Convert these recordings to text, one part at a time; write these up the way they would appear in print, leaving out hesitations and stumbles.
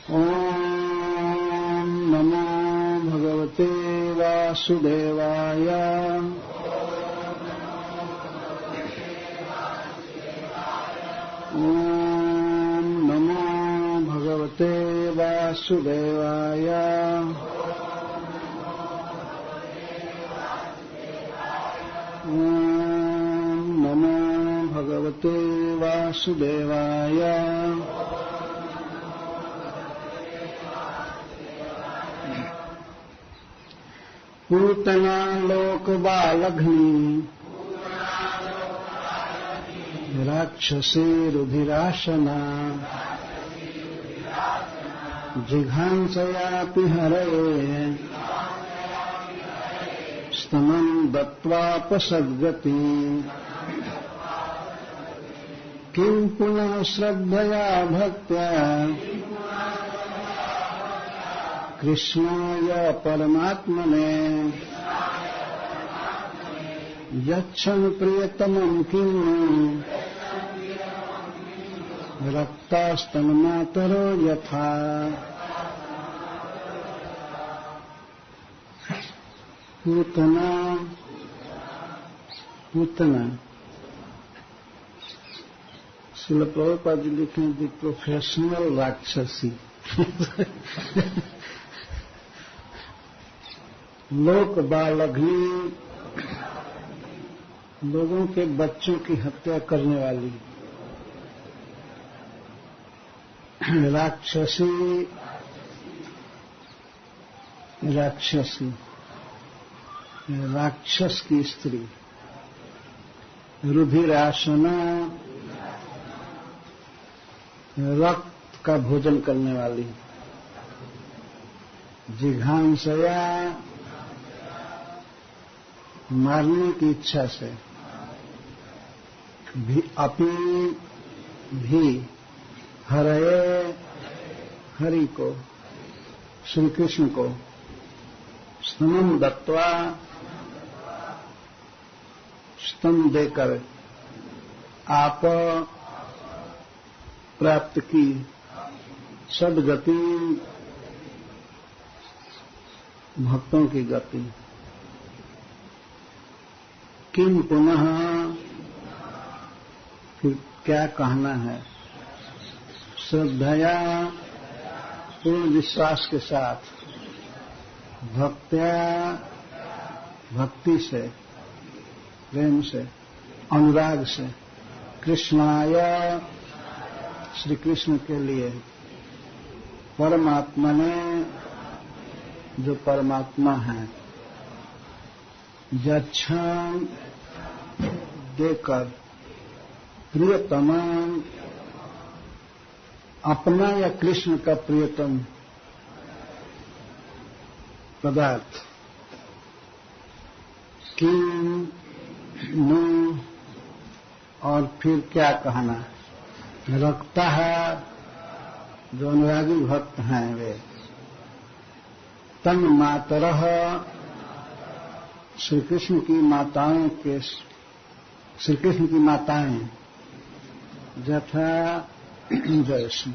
ॐ नमो भगवते वासुदेवाय। ॐ नमो भगवते वासुदेवाय। ॐ नमो भगवते वासुदेवाय। पूतना लोक बालघ्नी राक्षसी रुधिराशना जिघांसयापि हरये स्तमं दत्वापसद्गति। किं पुनः श्रद्धया भक्त्या कृष्णाय परमात्मने यच्छन् प्रियतमं किम् रक्तास्तन्मातरो यथा। पूतना पूतना श्रील प्रभुपाद जी लिखे दी प्रोफेशनल राक्षसी। लोक बालघ्नी लोगों के बच्चों की हत्या करने वाली राक्षसी राक्षसी राक्षस की स्त्री। रुधिरासना रक्त का भोजन करने वाली। जिघांसया मारने की इच्छा से भी अपी भी हरये हरि को श्री कृष्ण को स्तनम दत्वा स्तन देकर आप प्राप्त की सद्गति भक्तों की गति। किम पुनः फिर क्या कहना है। श्रद्धया पूर्ण विश्वास के साथ भक्त्या भक्ति से प्रेम से अनुराग से कृष्णाय श्री कृष्ण के लिए परमात्मा ने जो परमात्मा है यच्छन् देकर प्रियतम अपना या कृष्ण का प्रियतम पदार्थ किम नु और फिर क्या कहना। रखता है जो अनुरागी भक्त हैं वे तन मातरः श्री कृष्ण की माताओं के श्री कृष्ण की माताएं यथा जैसे।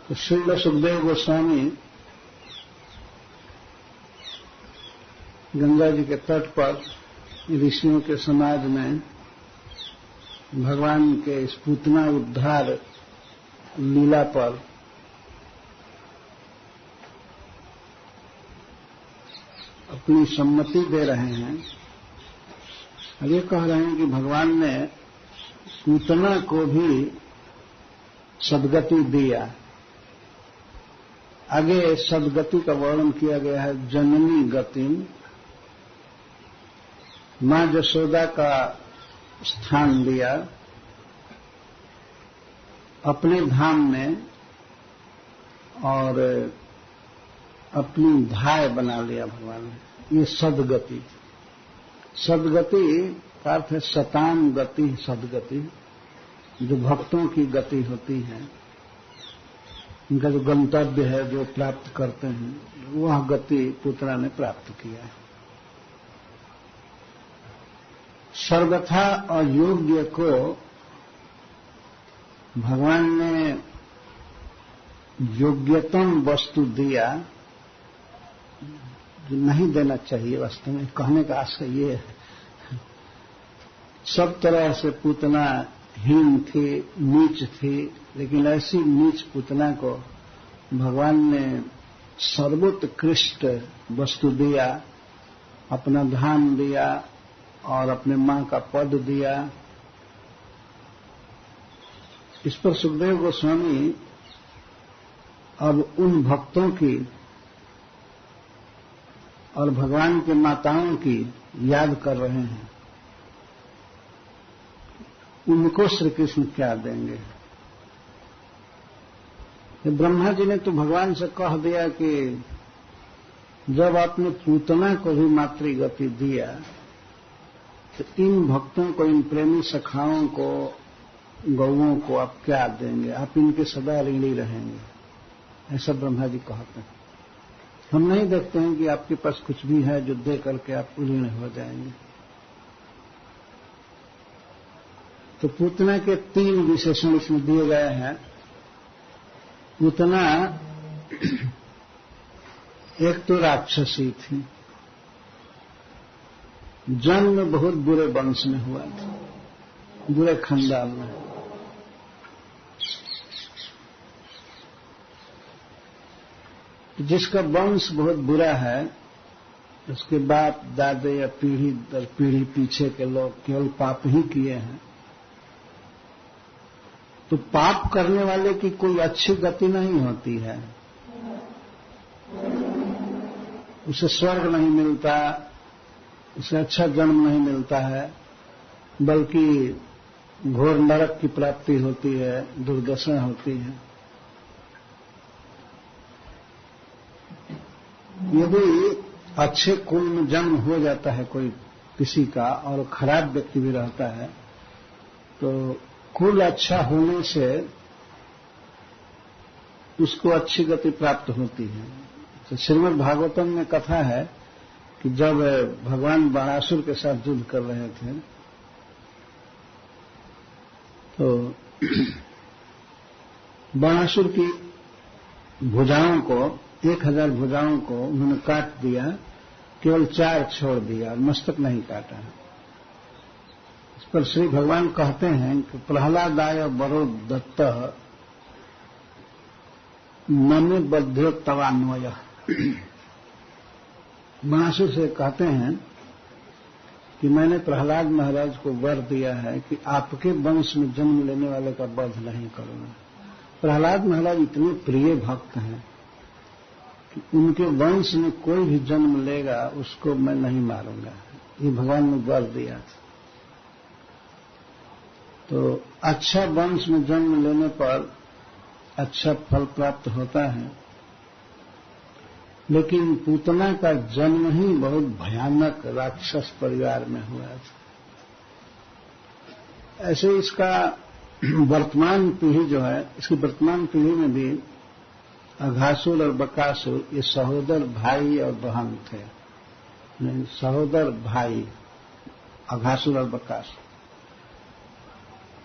तो श्रील सुखदेव गोस्वामी गंगा जी के तट पर ऋषियों के समाज में भगवान के इस पूतना उद्धार लीला पर अपनी सम्मति दे रहे हैं और ये कह रहे हैं कि भगवान ने पूतना को भी सद्गति दिया। आगे सद्गति का वर्णन किया गया है। जननी गति मां यशोदा का स्थान दिया अपने धाम में और अपनी भाई बना लिया भगवान ने। ये सद्गति। सद्गति का अर्थ है शतान गति। सद्गति जो भक्तों की गति होती है, उनका जो गंतव्य है, जो प्राप्त करते हैं, वह गति पुत्रा ने प्राप्त किया है। सर्वथा अयोग्य को भगवान ने योग्यतम वस्तु दिया जो नहीं देना चाहिए। वास्तव में कहने का आशय ये है, सब तरह से पूतना हीन थी, नीच थी, लेकिन ऐसी नीच पूतना को भगवान ने सर्वोत्कृष्ट वस्तु दिया, अपना धाम दिया और अपने मां का पद दिया। इस पर सुखदेव गोस्वामी अब उन भक्तों की और भगवान के माताओं की याद कर रहे हैं, उनको श्री कृष्ण क्या देंगे। ब्रह्मा जी ने तो भगवान से कह दिया कि जब आपने पूतना को भी मातृगति दिया तो इन भक्तों को, इन प्रेमी सखाओं को, गौओं को आप क्या देंगे, आप इनके सदा ऋणी रहेंगे। ऐसा ब्रह्मा जी कहते हैं। हम नहीं देखते हैं कि आपके पास कुछ भी है जो दे करके आप ऋणी हो जाएंगे। तो पूतना के 3 विशेषण इसमें दिए गए हैं। पूतना एक तो राक्षसी थी, जन्म बहुत बुरे वंश में हुआ था, बुरे खानदान में। जिसका वंश बहुत बुरा है, उसके बाप दादे या पीढ़ी दर पीढ़ी पीछे के लोग केवल पाप ही किए हैं, तो पाप करने वाले की कोई अच्छी गति नहीं होती है। उसे स्वर्ग नहीं मिलता, उसे अच्छा जन्म नहीं मिलता है, बल्कि घोर नरक की प्राप्ति होती है, दुर्दशा होती है। यदि अच्छे कुल में जन्म हो जाता है कोई किसी का और खराब व्यक्ति भी रहता है, तो कुल अच्छा होने से उसको अच्छी गति प्राप्त होती है। तो श्रीमद् भागवतम में कथा है कि जब भगवान बाणासुर के साथ युद्ध कर रहे थे, तो बाणासुर की भुजाओं को, 1000 भुजाओं को उन्होंने काट दिया, केवल 4 छोड़ दिया और मस्तक नहीं काटा। इस पर श्री भगवान कहते हैं कि प्रहलादाय बरो दत्त ममे बध्यो तवान्वय। बाणासुर से कहते हैं कि मैंने प्रहलाद महाराज को वर दिया है कि आपके वंश में जन्म लेने वाले का वध नहीं करूंगा। प्रहलाद महाराज इतने प्रिय भक्त हैं कि उनके वंश में कोई भी जन्म लेगा उसको मैं नहीं मारूंगा, ये भगवान ने वर दिया था। तो अच्छा वंश में जन्म लेने पर अच्छा फल प्राप्त होता है, लेकिन पूतना का जन्म ही बहुत भयानक राक्षस परिवार में हुआ था। ऐसे इसका वर्तमान पीढ़ी जो है, इसकी वर्तमान पीढ़ी में भी अघासुर और बकासुर ये सहोदर भाई और बहन थे। सहोदर भाई अघासुर और बकासुर।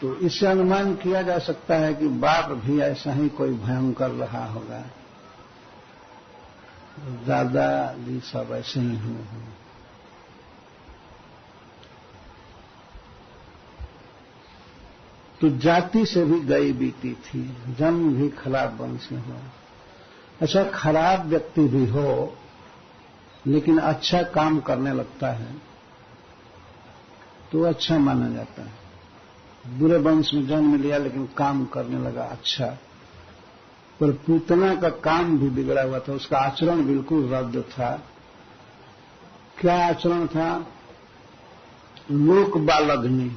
तो इससे अनुमान किया जा सकता है कि बाप भी ऐसा ही कोई भयंकर रहा होगा। दादा जी सब ऐसे ही हुए हैं। तो जाति से भी गई बीती थी, जन्म भी खराब वंश में हुआ। अच्छा, खराब व्यक्ति भी हो लेकिन अच्छा काम करने लगता है तो अच्छा माना जाता है। बुरे वंश में जन्म लिया लेकिन काम करने लगा अच्छा, पर पूतना का काम भी बिगड़ा हुआ था, उसका आचरण बिल्कुल रद्द था। क्या आचरण था? लोक बालग्नि।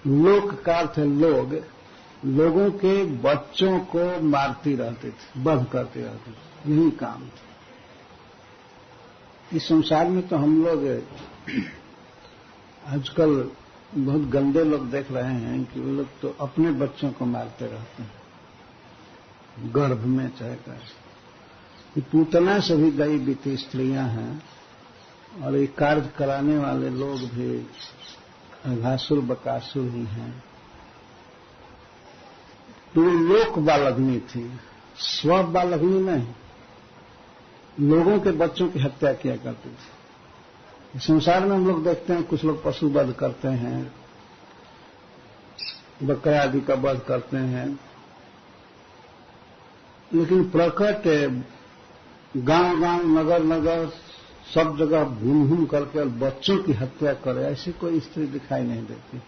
लोक का अर्थ है लोग, लोगों के बच्चों को मारती रहते थे, वध करते रहते थे, यही काम था। इस संसार में तो हम लोग आजकल बहुत गंदे लोग देख रहे हैं कि वो लोग तो अपने बच्चों को मारते रहते हैं, गर्भ में चाहे कैसे। पूतना से भी गई बीती स्त्रियां हैं और ये कार्य कराने वाले लोग भी अघासुर बकासुर ही हैं। तो लोक बालग्नि थी, स्व बालग्नि नहीं। लोगों के बच्चों की हत्या किया करती थी। संसार में हम लोग देखते हैं कुछ लोग पशु वध करते हैं, बकरा आदि का वध करते हैं, लेकिन प्रकट गांव गांव नगर नगर सब जगह घूम घूम करके बच्चों की हत्या करे, ऐसी कोई स्त्री दिखाई नहीं देती।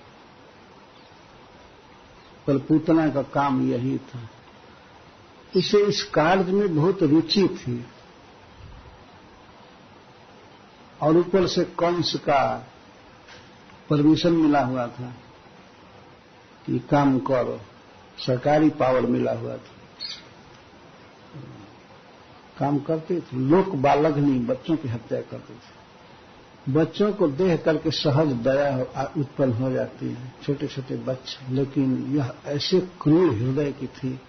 पर पूतना का काम यही था। इसे इस कार्य में बहुत रुचि थी और ऊपर से कंस का परमिशन मिला हुआ था कि काम करो, सरकारी पावर मिला हुआ था, काम करते थे। लोक बालग्नि, बच्चों की हत्या करते थे। बच्चों को देख करके सहज दया उत्पन्न हो जाती है, छोटे छोटे बच्चे, लेकिन यह ऐसे क्रूर हृदय की थी।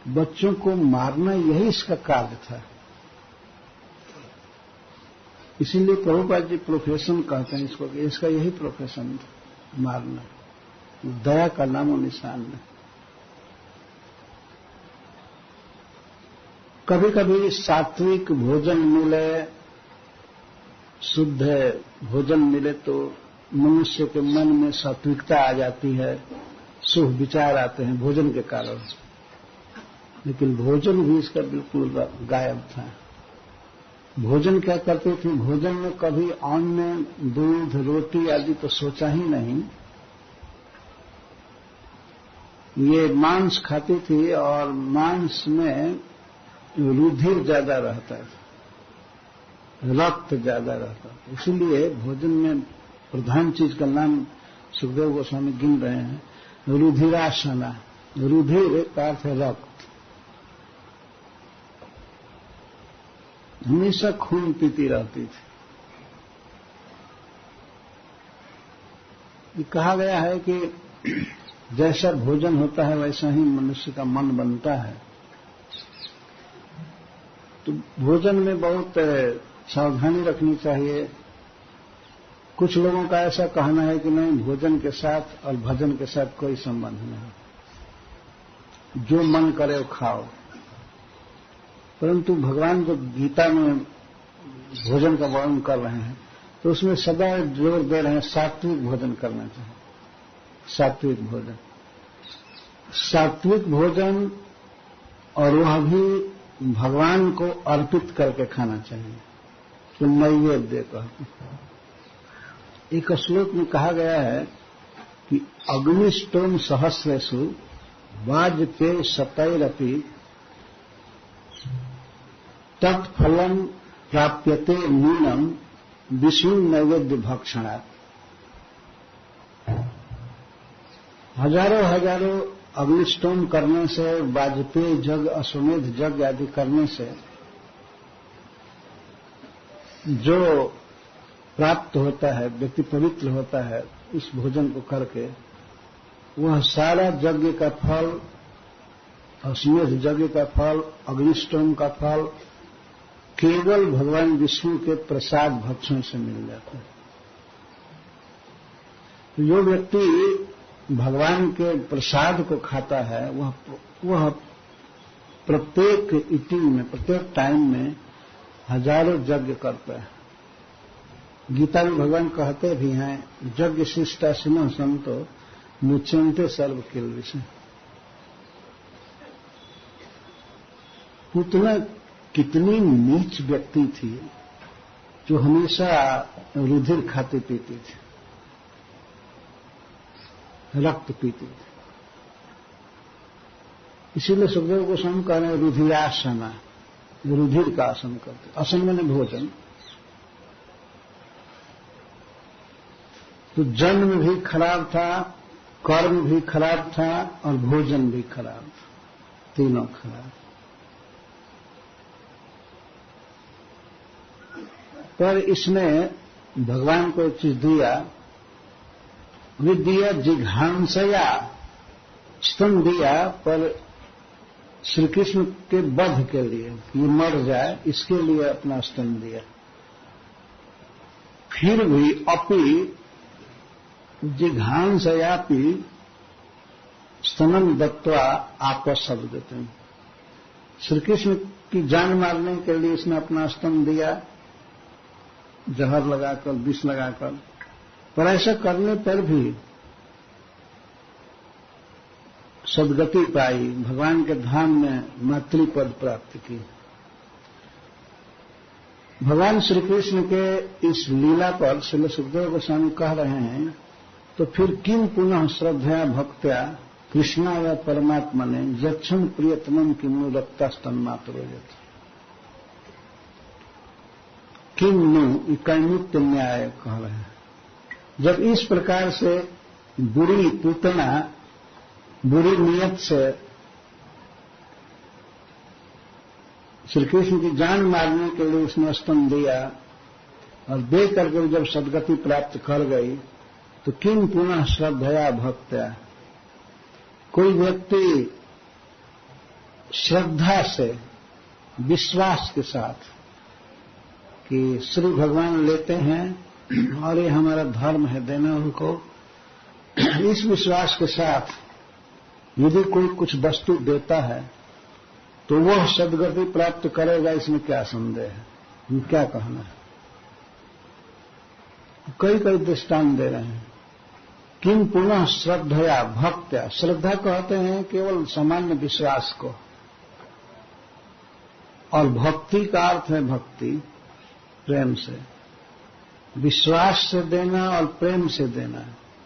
बच्चों को मारना यही इसका कार्य था। इसीलिए प्रभुपाद जी प्रोफेशन कहते हैं इसको, कि इसका यही प्रोफेशन था, मारना। दया का नामो निशान नहीं। कभी कभी सात्विक भोजन मिले, शुद्ध भोजन मिले तो मनुष्य के मन में सात्विकता आ जाती है, शुभ विचार आते हैं भोजन के कारण। लेकिन भोजन भी इसका बिल्कुल गायब था। भोजन क्या करते थे? भोजन में कभी अन्न, दूध, रोटी आदि तो सोचा ही नहीं। ये मांस खाती थी और मांस में रुधिर ज्यादा रहता था, रक्त ज्यादा रहता था। इसलिए भोजन में प्रधान चीज का नाम सुखदेव गोस्वामी गिन रहे हैं, रुधिरासना। रुधिर का अर्थ है रक्त। हमेशा खून पीती रहती थी। ये कहा गया है कि जैसा भोजन होता है वैसा ही मनुष्य का मन बनता है। तो भोजन में बहुत सावधानी रखनी चाहिए। कुछ लोगों का ऐसा कहना है कि नहीं, भोजन के साथ और भजन के साथ कोई संबंध नहीं, जो मन करे वो खाओ। परंतु भगवान जो गीता में भोजन का वर्णन कर रहे हैं तो उसमें सदा जोर दे रहे हैं सात्विक भोजन करना चाहिए। सात्विक भोजन, सात्विक भोजन, और वह भी भगवान को अर्पित करके खाना चाहिए, तो नैवेद्य कहते हैं। एक श्लोक में कहा गया है कि अग्निष्टोम सहस्रेषु वाजपेय शतैरपि तत्फलम प्राप्यते न्यूनम विष्णु नैवेद्य भक्षणात्। हजारों हजारों अग्निष्टोम करने से, वाजपेय यज्ञ, अश्वमेध यज्ञ आदि करने से जो प्राप्त होता है, व्यक्ति पवित्र होता है इस भोजन को करके, वह सारा यज्ञ का फल, अश्वमेध यज्ञ का फल, अग्निष्टोम का फल केवल भगवान विष्णु के प्रसाद भक्षण से मिल जाता है। तो जो व्यक्ति भगवान के प्रसाद को खाता है वह प्रत्येक ईटिंग में, प्रत्येक टाइम में हजारों यज्ञ करता है। गीता में भगवान कहते भी हैं, यज्ञ शिष्टा सुनो संतो मुच्यन्ते सर्व किल्बिषम्। पूतना कितनी नीच व्यक्ति थी जो हमेशा रुधिर खाती पीती थी, रक्त पीती थी। इसीलिए सुखदेव गोस्वामी कह रहे हैं रुधिरासना, रुधिर का आसन करते। आसन मैंने भोजन। तो जन्म भी खराब था, कर्म भी खराब था और भोजन भी खराब था, तीनों खराब। पर इसने भगवान को एक चीज दिया, विद्या जिघांसया, स्तन दिया, पर श्री कृष्ण के वध के लिए, ये मर जाए इसके लिए अपना स्तन दिया। फिर भी अपि जिघांसयापि स्तनम दत्वा आपसद देते हैं। श्री कृष्ण की जान मारने के लिए इसने अपना स्तन दिया, जहर लगाकर, विष लगाकर, पर ऐसा करने पर भी सदगति पाई, भगवान के धाम में मातृ पद प्राप्त की। भगवान श्री कृष्ण के इस लीला पर श्रील सुखदेव गोस्वामी कह रहे हैं, तो फिर किम पुनः श्रद्धया भक्त्या कृष्णा या परमात्मा ने यक्षण प्रियतमम किमु रक्ता स्तन्मात्र किम नु कैमुक्त न्याय कह रहे हैं। जब इस प्रकार से बुरी पूतना, बुरी नियत से श्री कृष्ण की जान मारने के लिए उसने स्तन दिया और दे करके जब सदगति प्राप्त कर गई, तो किम पुनः श्रद्धया भक्त्या, कोई व्यक्ति श्रद्धा से, विश्वास के साथ कि श्री भगवान लेते हैं और ये हमारा धर्म है देना उनको, इस विश्वास के साथ यदि कोई कुछ वस्तु देता है तो वह सदगति प्राप्त करेगा, इसमें क्या संदेह है, क्या कहना है। कई कई दृष्टांत दे रहे हैं। किम पुनः श्रद्धया भक्त्या, श्रद्धा कहते हैं केवल सामान्य विश्वास को, और भक्ति का अर्थ है भक्ति, प्रेम से, विश्वास से देना और प्रेम से देना।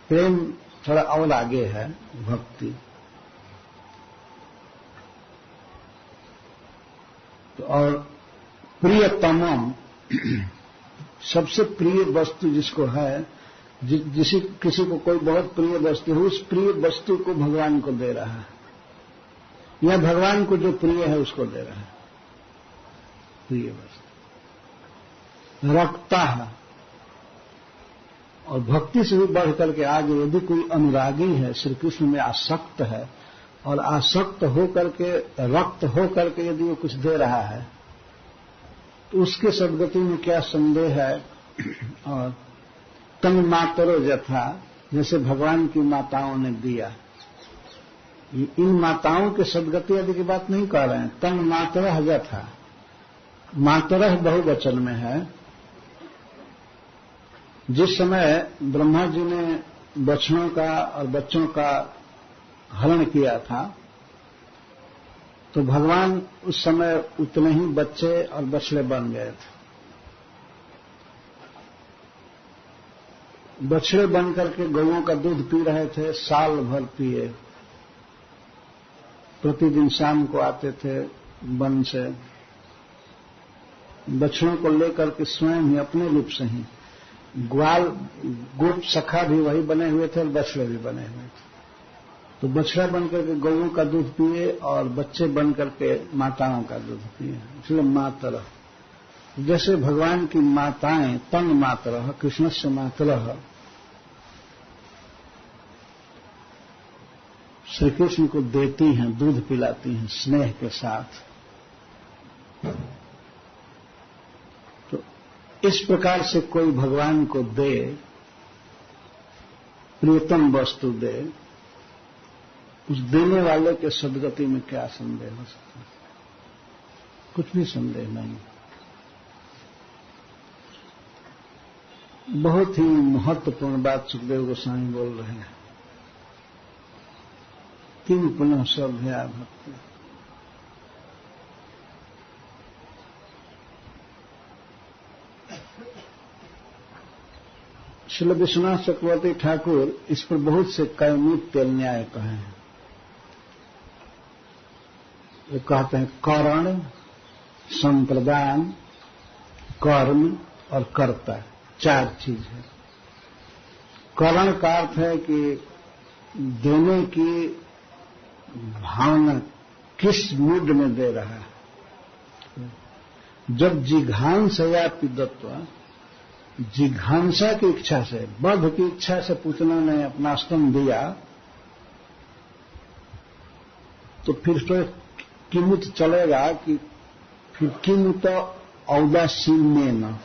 प्रेम थोड़ा और आगे है भक्ति। तो और प्रियतमम, सबसे प्रिय वस्तु जिसको है, किसी को कोई बहुत प्रिय वस्तु है, उस प्रिय वस्तु को भगवान को दे रहा है, या भगवान को जो प्रिय है उसको दे रहा है प्रिय वस्तु। रखता है, और भक्ति से भी बढ़ करके आगे यदि कोई अनुरागी है, श्री कृष्ण में आसक्त है, और आसक्त होकर के, रक्त होकर के यदि वो कुछ दे रहा है, तो उसके सदगति में क्या संदेह है। और तंग मातरो यथा, जैसे भगवान की माताओं ने दिया, इन माताओं के सदगति आदि की बात नहीं कह रहे हैं। तंग मातरह यथा, मातरह बहुवचन में है। जिस समय ब्रह्मा जी ने बछड़ों का और बच्चों का हरण किया था, तो भगवान उस समय उतने ही बच्चे और बछड़े बन गए थे। बछड़े बन करके गौओं का दूध पी रहे थे, साल भर पिए। प्रतिदिन शाम को आते थे वन से, बछड़ों को लेकर के स्वयं ही अपने रूप से ही, ग्वाल गोप सखा भी वही बने हुए थे और बछड़े भी बने हुए थे। तो बछड़ा बन करके गौओं का दूध पिए और बच्चे बन करके माताओं का दूध पिए, इसलिए मातरह। जैसे भगवान की माताएं तन मातरह, कृष्ण से मातरह, श्री कृष्ण को देती हैं, दूध पिलाती हैं स्नेह के साथ। तो इस प्रकार से कोई भगवान को दे, प्रियतम वस्तु दे, उस देने वाले के सदगति में क्या संदेह हो सकता है? कुछ भी संदेह नहीं। बहुत ही महत्वपूर्ण बात सुखदेव गोस्वामी बोल रहे हैं। किम पुनः श्रद्धया भक्ति, श्रील विश्वनाथ चक्रवर्ती ठाकुर इस पर बहुत से कैमुत्य न्याय कहे हैं। वो कहते हैं करण, संप्रदान, कर्म और कर्ता, चार चीज है। करण का अर्थ है कि देने की भावना किस मूड में दे रहा है। जब जिघांसया पिदत्वा, जिघांसा की इच्छा से, बध की इच्छा से पूतना ने अपना स्तन दिया, तो फिर तो किमुत चलेगा कि फिर किमुत औदासीन न,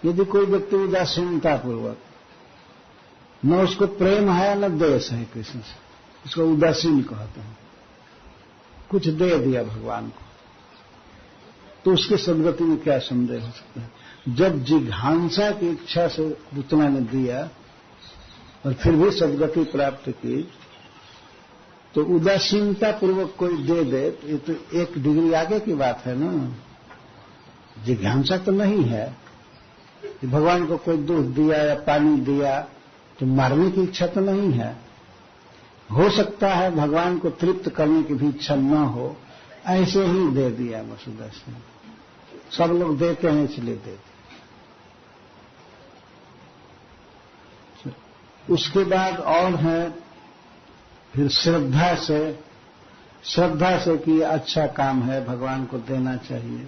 यदि कोई व्यक्ति उदासीनता पूर्वक न उसको प्रेम है न द्वेष है कृष्ण से, इसको उदासीन कहते हैं। कुछ दे दिया भगवान को तो उसके सदगति में क्या संदेह हो सकता है। जब जिघांसा की इच्छा से पुतना ने दिया और फिर भी सदगति प्राप्त की, तो उदासीनता पूर्वक कोई दे दे तो ये तो एक डिग्री आगे की बात है ना। जिज्ञासा तो नहीं है कि भगवान को कोई दूध दिया या पानी दिया तो मारने की इच्छा तो नहीं है। हो सकता है भगवान को तृप्त करने की भी इच्छा न हो, ऐसे ही दे दिया बस उदासीन। सब लोग देते हैं इसलिए देते। उसके बाद और है फिर श्रद्धा से कि अच्छा काम है, भगवान को देना चाहिए,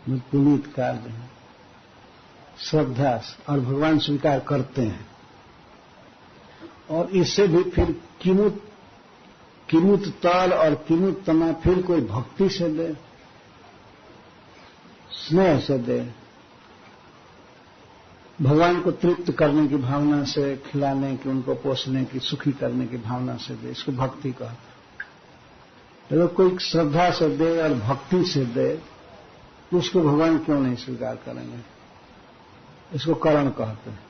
पुनीत कार्य है, श्रद्धा से, और भगवान स्वीकार करते हैं। और इससे भी फिर किमुत ताल और किमुत तना, फिर कोई भक्ति से दे, स्नेह से दे, भगवान को तृप्त करने की भावना से, खिलाने की, उनको पोषने की, सुखी करने की भावना से दे, इसको भक्ति कहते। अगर कोई श्रद्धा से दे और भक्ति से दे तो उसको भगवान क्यों नहीं स्वीकार करेंगे? इसको करण कहते हैं।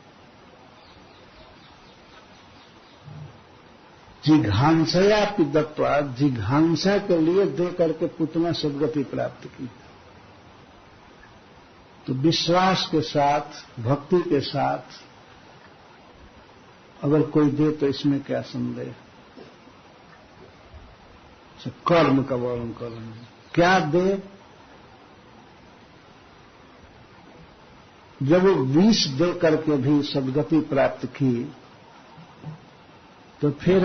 जिघांसया पिदत्वा, जिघांसा के लिए दे करके पुतना सद्गति प्राप्त की। तो विश्वास के साथ, भक्ति के साथ अगर कोई दे तो इसमें क्या संदेह। कर्म का वर्णन कर रहे हैं। क्या दे? जब वो विष दे करके भी सद्गति प्राप्त की तो फिर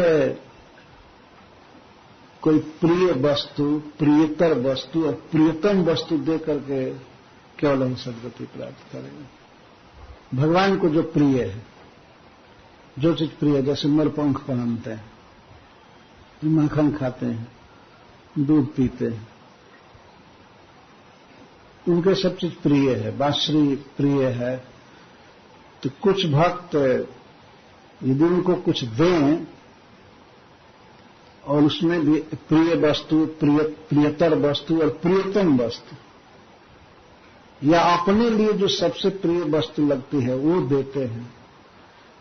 कोई प्रिय वस्तु, प्रियतर वस्तु और प्रियतम वस्तु दे करके केवल हम सद्गति प्राप्त करेंगे। भगवान को जो प्रिय है, जो चीज प्रिय है, जैसे मरपंख पहनते हैं, माखन खाते हैं, दूध पीते हैं, उनके सब चीज प्रिय है, बांसुरी प्रिय है। तो कुछ भक्त यदि उनको कुछ दें और उसमें भी प्रिय वस्तु, प्रियतर वस्तु और प्रियतम वस्तु, या अपने लिए जो सबसे प्रिय वस्तु लगती है वो देते हैं,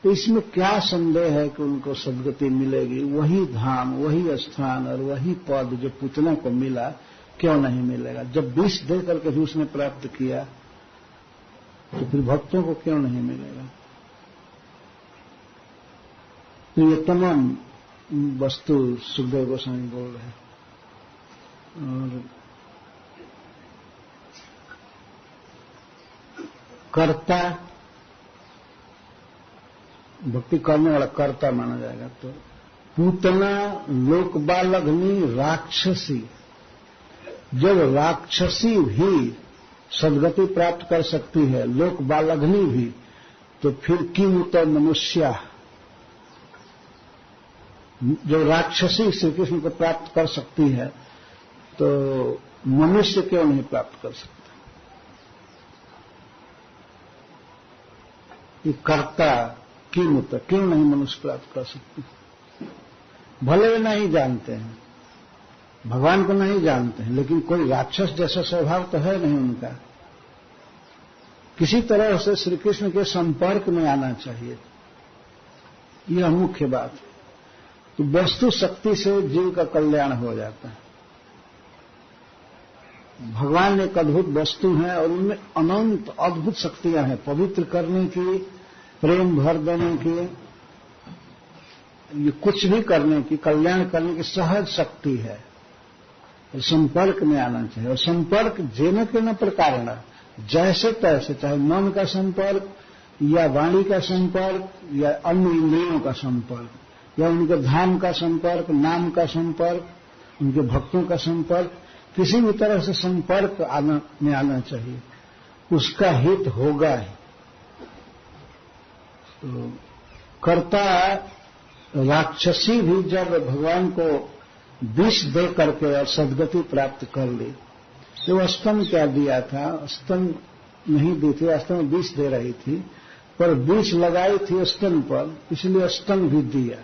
तो इसमें क्या संदेह है कि उनको सद्गति मिलेगी? वही धाम, वही स्थान और वही पद जो पुतना को मिला, क्यों नहीं मिलेगा? जब विष दे करके भी उसने प्राप्त किया तो फिर भक्तों को क्यों नहीं मिलेगा? प्रियतम वस्तु सुखदेव गोस्वामी बोल रहे हैं। और कर्ता, भक्ति करने वाला कर्ता माना जाएगा। तो पूतना लोकबालग्नि राक्षसी, जब राक्षसी भी सद्गति प्राप्त कर सकती है, लोकबालग्नि भी, तो फिर किमुत मनुष्या, जो राक्षसी श्री कृष्ण को प्राप्त कर सकती है तो मनुष्य क्यों नहीं प्राप्त कर सकता? ये कर्ता किमुत, क्यों नहीं मनुष्य प्राप्त कर सकती? भले वे नहीं जानते हैं, भगवान को नहीं जानते हैं, लेकिन कोई राक्षस जैसा स्वभाव तो है नहीं उनका। किसी तरह से श्री कृष्ण के संपर्क में आना चाहिए, यह मुख्य बात है। तो वस्तु शक्ति से जीव का कल्याण हो जाता है। भगवान एक अद्भुत वस्तु है और उनमें अनंत अद्भुत शक्तियां हैं, पवित्र करने की, प्रेम भर देने की, ये कुछ भी करने की, कल्याण करने की सहज शक्ति है। और संपर्क में आना चाहिए। और संपर्क जेन के न प्रकार, जैसे तैसे, चाहे मन का संपर्क या वाणी का संपर्क या अन्य इंद्रियों का संपर्क या उनके धाम का संपर्क, नाम का संपर्क, उनके भक्तों का संपर्क, किसी भी तरह से संपर्क में आना चाहिए, उसका हित होगा ही। तो कर्ता राक्षसी भी जब भगवान को विष दे करके और सद्गति प्राप्त कर ली, तो स्तन क्या दिया था? स्तन नहीं दी थी, वास्तव में विष दे रही थी। पर विष लगाई थी स्तन पर, इसलिए स्तन भी दिया।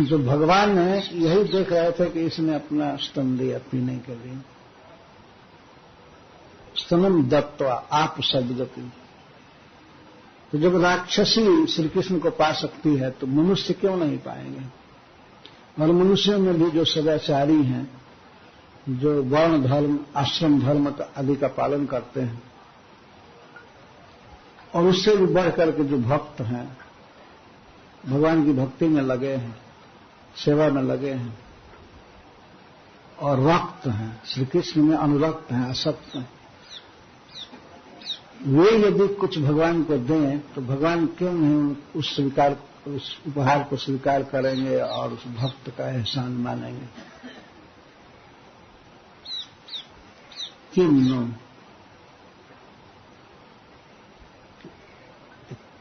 तो भगवान ने यही देख रहे थे कि इसने अपना स्तन दिया पीने के लिए। स्तनम दत्वा आप सद्गति। तो जब राक्षसी श्री कृष्ण को पा सकती है तो मनुष्य क्यों नहीं पाएंगे? और मनुष्यों में भी जो सदाचारी हैं, जो वर्ण धर्म आश्रम धर्म आदि का पालन करते हैं, और उससे भी बढ़ करके जो भक्त हैं, भगवान की भक्ति में लगे हैं, सेवा में लगे हैं और रक्त हैं, श्री कृष्ण में अनुरक्त हैं, आसक्त हैं, वे यदि कुछ भगवान को दें तो भगवान क्यों नहीं उस उपहार को स्वीकार करेंगे और उस भक्त का एहसान मानेंगे? किम नो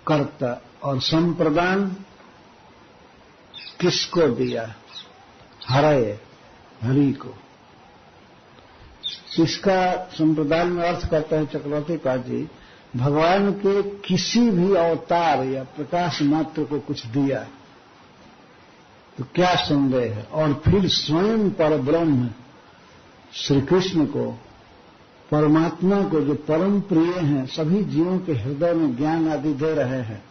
कर्ता और संप्रदान किसको दिया? हरे हरि को। इसका संप्रदान में अर्थ करता है चक्रवर्ती पाद जी, भगवान के किसी भी अवतार या प्रकाश मात्र को कुछ दिया तो क्या संदेह है? और फिर स्वयं पर ब्रह्म श्री कृष्ण को, परमात्मा को, जो परम प्रिय हैं, सभी जीवों के हृदय में ज्ञान आदि दे रहे हैं,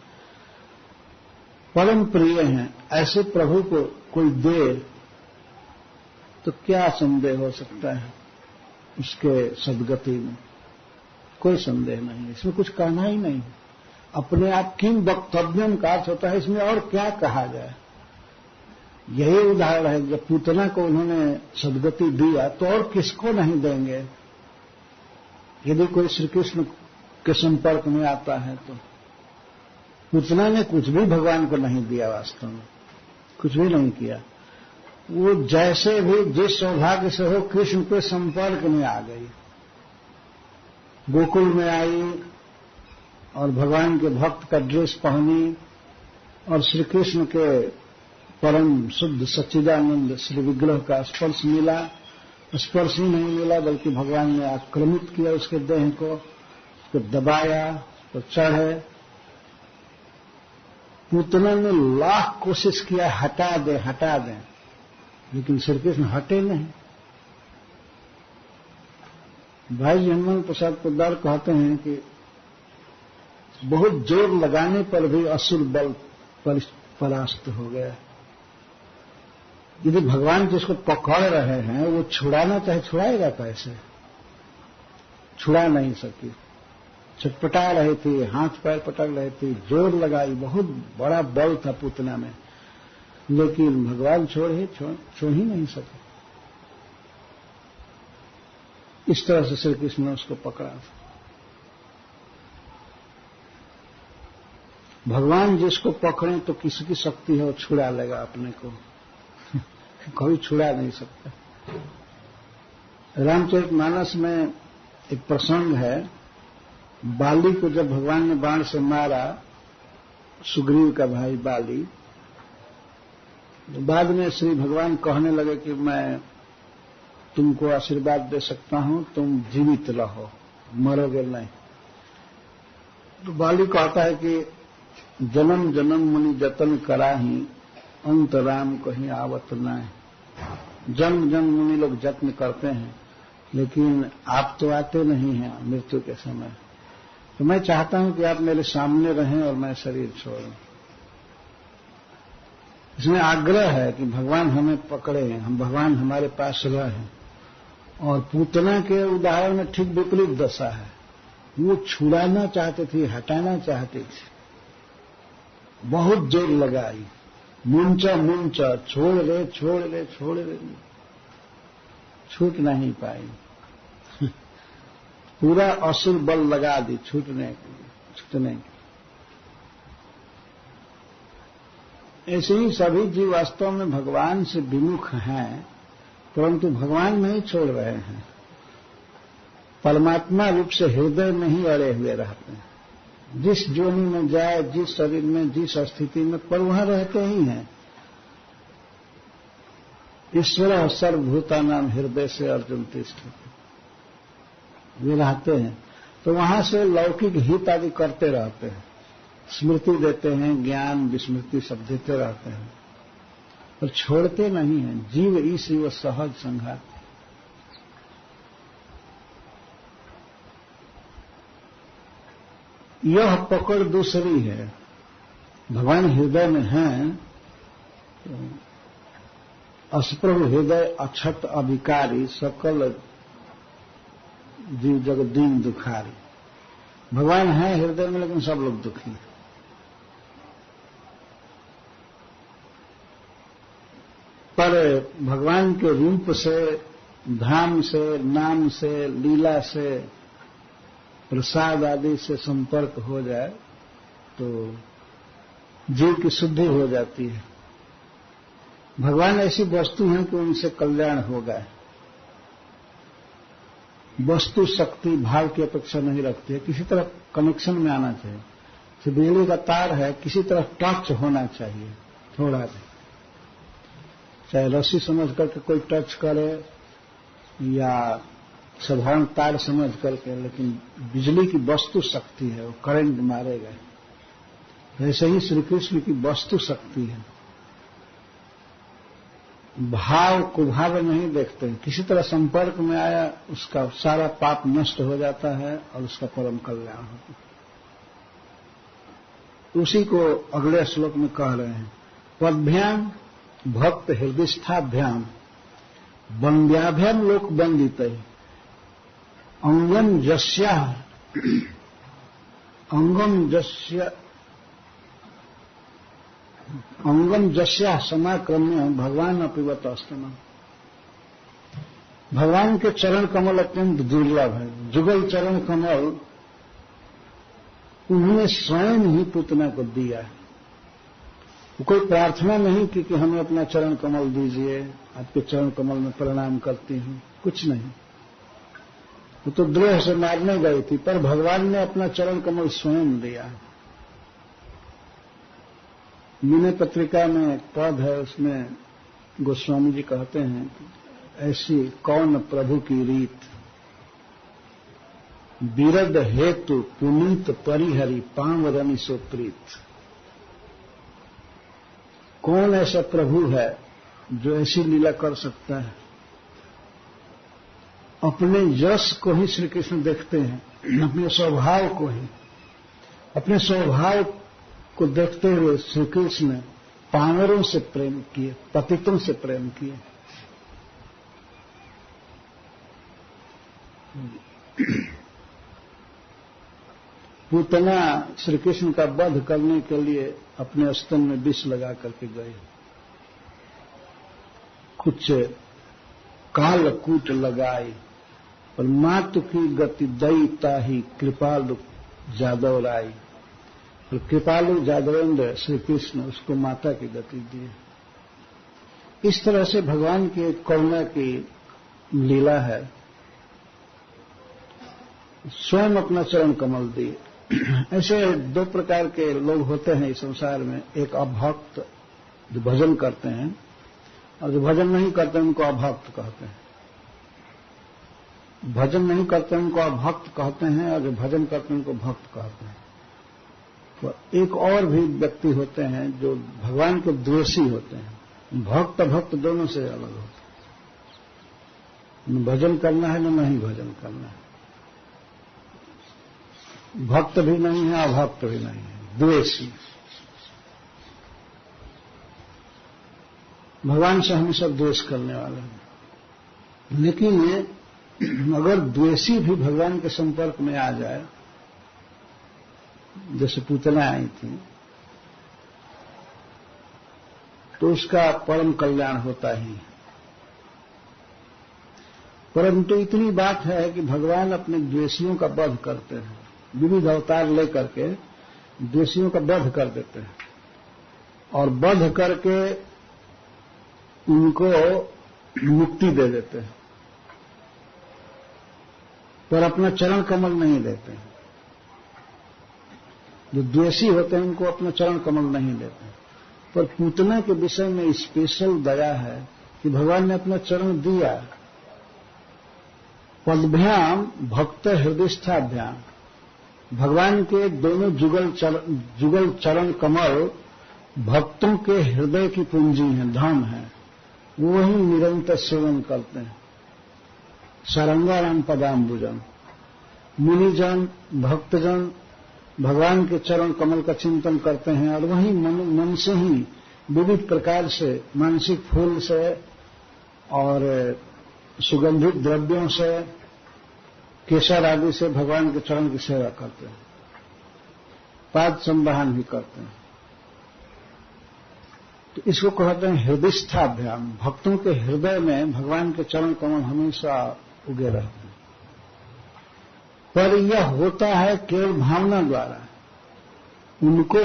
परम प्रिय हैं, ऐसे प्रभु को कोई दे तो क्या संदेह हो सकता है उसके सद्गति में? कोई संदेह नहीं, इसमें कुछ कहना ही नहीं। अपने आप किम वक्तव्यम का अर्थ होता है, इसमें और क्या कहा जाए? यही उदाहरण है, जब पूतना को उन्होंने सद्गति दिया तो और किसको नहीं देंगे? यदि कोई श्री कृष्ण के संपर्क में आता है तो पूतना ने कुछ भी भगवान को नहीं दिया, वास्तव में कुछ भी नहीं किया। वो जैसे भी जिस सौभाग्य से हो कृष्ण के संपर्क में आ गई, गोकुल में आई और भगवान के भक्त का ड्रेस पहनी और श्री कृष्ण के परम शुद्ध सच्चिदानंद श्री विग्रह का स्पर्श मिला। स्पर्श ही नहीं मिला बल्कि भगवान ने आक्रमित किया उसके देह को, उसको दबाया, तो चढ़े। पूतना ने लाख कोशिश किया हटा दे, लेकिन श्री कृष्ण हटे नहीं। भाई हनुमान प्रसाद पोद्दार कहते हैं कि बहुत जोर लगाने पर भी असुर बल परास्त हो गया। यदि भगवान जिसको पकड़ रहे हैं वो छुड़ाना चाहे छुड़ाएगा कैसे? छुड़ा नहीं सकी, छटपटा रही थी, हाथ पैर पटक रही थी, जोर लगाई, बहुत बड़ा बल था पूतना में, लेकिन भगवान छोड़ ही नहीं सके। इस तरह से श्री कृष्ण ने उसको पकड़ा था। भगवान जिसको पकड़े तो किसकी शक्ति है वो छुड़ा लेगा अपने को, कोई छुड़ा नहीं सकता। रामचरितमानस में एक प्रसंग है, बाली को जब भगवान ने बाण से मारा, सुग्रीव का भाई बाली, बाद में श्री भगवान कहने लगे कि मैं तुमको आशीर्वाद दे सकता हूं, तुम जीवित रहो, मरोगे नहीं। तो बाली कहता है कि जन्म जन्म मुनि जतन कराही, अंत राम कहीं आवत नहीं। जन्म जन्म मुनि लोग जत्न करते हैं, लेकिन आप तो आते नहीं हैं मृत्यु के समय। तो मैं चाहता हूं कि आप मेरे सामने रहें और मैं शरीर छोड़ूं। इसमें आग्रह है कि भगवान हमें पकड़े, हम भगवान हमारे पास रहें। और पूतना के उदाहरण में ठीक विपरीत दशा है, वो छुड़ाना चाहते थे, हटाना चाहते थे, बहुत जोर लगाई, मुंचा छोड़ दे, छूट नहीं पाई। पूरा असुर बल लगा दी छूटने के। ऐसे ही सभी जीव वास्तव में भगवान से विमुख हैं, परंतु भगवान नहीं छोड़ रहे हैं, परमात्मा रूप से हृदय में ही अड़े हुए रहते हैं। जिस जोनि में जाए, जिस शरीर में, जिस स्थिति में, पर वहां रहते ही हैं। ईश्वर सर्वभूतानां हृदय से अर्जुन तिष्ठति, वे रहते हैं। तो वहां से लौकिक हित आदि करते रहते हैं, स्मृति देते हैं, ज्ञान विस्मृति सब देते रहते हैं, पर छोड़ते नहीं हैं। जीव ईश व सहज संघात। यह पकड़ दूसरी है। भगवान हृदय में हैं, अस्प्रभ हृदय अक्षत अभिकारी, सकल जीव जगत दीन दुखारी। भगवान है हृदय में, लेकिन सब लोग दुखी हैं। पर भगवान के रूप से, धाम से, नाम से, लीला से, प्रसाद आदि से संपर्क हो जाए तो जीव की शुद्धि हो जाती है। भगवान ऐसी वस्तु हैं कि उनसे कल्याण होगा। वस्तु शक्ति भाव की अपेक्षा नहीं रखती है, किसी तरह कनेक्शन में आना चाहिए। तो बिजली का तार है, किसी तरह टच होना चाहिए, थोड़ा भी, चाहे रस्सी समझ करके कोई टच करे या साधारण तार समझ करके, लेकिन बिजली की वस्तु शक्ति है, वो करंट मारेगा। वैसे ही श्री कृष्ण की वस्तु शक्ति है। भाव कुभाव नहीं देखते हैं, किसी तरह संपर्क में आया उसका सारा पाप नष्ट हो जाता है और उसका परम कल्याण होता है। उसी को अगले श्लोक में कह रहे हैं, पद्भ्याम भक्त हृदयस्थाभ्याम वंद्याभ्याम लोक वंदित अंगम जस्या अंगम जस्या समाक्रम्य भगवान अपिवत अस्तम। भगवान के चरण कमल अत्यंत दुर्लभ है। जुगल चरण कमल उन्होंने स्वयं ही पूतना को दिया है। कोई प्रार्थना नहीं कि हमें अपना चरण कमल दीजिए, आपके चरण कमल में प्रणाम करती हूं, कुछ नहीं। वो तो द्रोह से मारने गई थी, पर भगवान ने अपना चरण कमल स्वयं दिया। विनय पत्रिका में एक पद है, उसमें गोस्वामी जी कहते हैं ऐसी कौन प्रभु की रीत, बिरद हेतु पुनीत परिहरि पांवरनि सो प्रीत। कौन ऐसा प्रभु है जो ऐसी लीला कर सकता है? अपने यश को ही श्री कृष्ण देखते हैं, अपने स्वभाव को ही। अपने स्वभाव को देखते हुए श्री कृष्ण पांवरों से प्रेम किए, पतितों से प्रेम किए। पूतना श्री कृष्ण का वध करने के लिए अपने स्तन में विष लगा करके गए। कुछ कालकूट लगाई और मातु की गति दयिता ही कृपालु जादव लाई। और कृपालु जादवेंद्र श्री कृष्ण उसको माता की गति दिए। इस तरह से भगवान की एक करुणा की लीला है। स्वयं अपना चरण कमल दिए। ऐसे दो प्रकार के लोग होते हैं इस संसार में, एक अभक्त जो भजन करते हैं, और जो भजन नहीं करते उनको अभक्त कहते हैं। भजन नहीं करते उनको अभक्त कहते हैं, और जो भजन करते हैं उनको भक्त कहते हैं। तो एक और भी व्यक्ति होते हैं जो भगवान के द्वेषी होते हैं। भक्त भक्त दोनों से अलग होते हैं। न भजन करना है, न नहीं भजन करना है। भक्त भी नहीं है, अभक्त भी नहीं है, द्वेषी। भगवान से हम सब द्वेष करने वाले हैं। लेकिन अगर द्वेषी भी भगवान के संपर्क में आ जाए, जैसे पूतना आई थी, तो उसका परम कल्याण होता ही। परंतु इतनी बात है कि भगवान अपने द्वेषियों का वध करते हैं। विविध अवतार लेकर के द्वेषियों का वध कर देते हैं, और वध करके उनको मुक्ति दे देते हैं, पर अपना चरण कमल नहीं देते हैं। जो द्वेषी होते हैं उनको अपना चरण कमल नहीं देते। पर पूतना के विषय में स्पेशल दया है कि भगवान ने अपना चरण दिया। पद्भ्याम भक्त हृदयस्थाभ्याम, भगवान के दोनों जुगल चरण कमल भक्तों के हृदय की पूंजी है, धन है, वही निरंतर सेवन करते हैं। सारंगाराम पदाम्बुजन, मुनिजन भक्तजन भगवान के चरण कमल का चिंतन करते हैं और वही मन से ही विविध प्रकार से मानसिक फूल से और सुगंधित द्रव्यों से, केसर आदि से भगवान के चरण की सेवा करते हैं, पाद संवाहन भी करते हैं। तो इसको कहते हैं हृदयस्थाभ्याम। भक्तों के हृदय में भगवान के चरण कमल हमेशा उगे रहते हैं। पर यह होता है केवल भावना द्वारा। उनको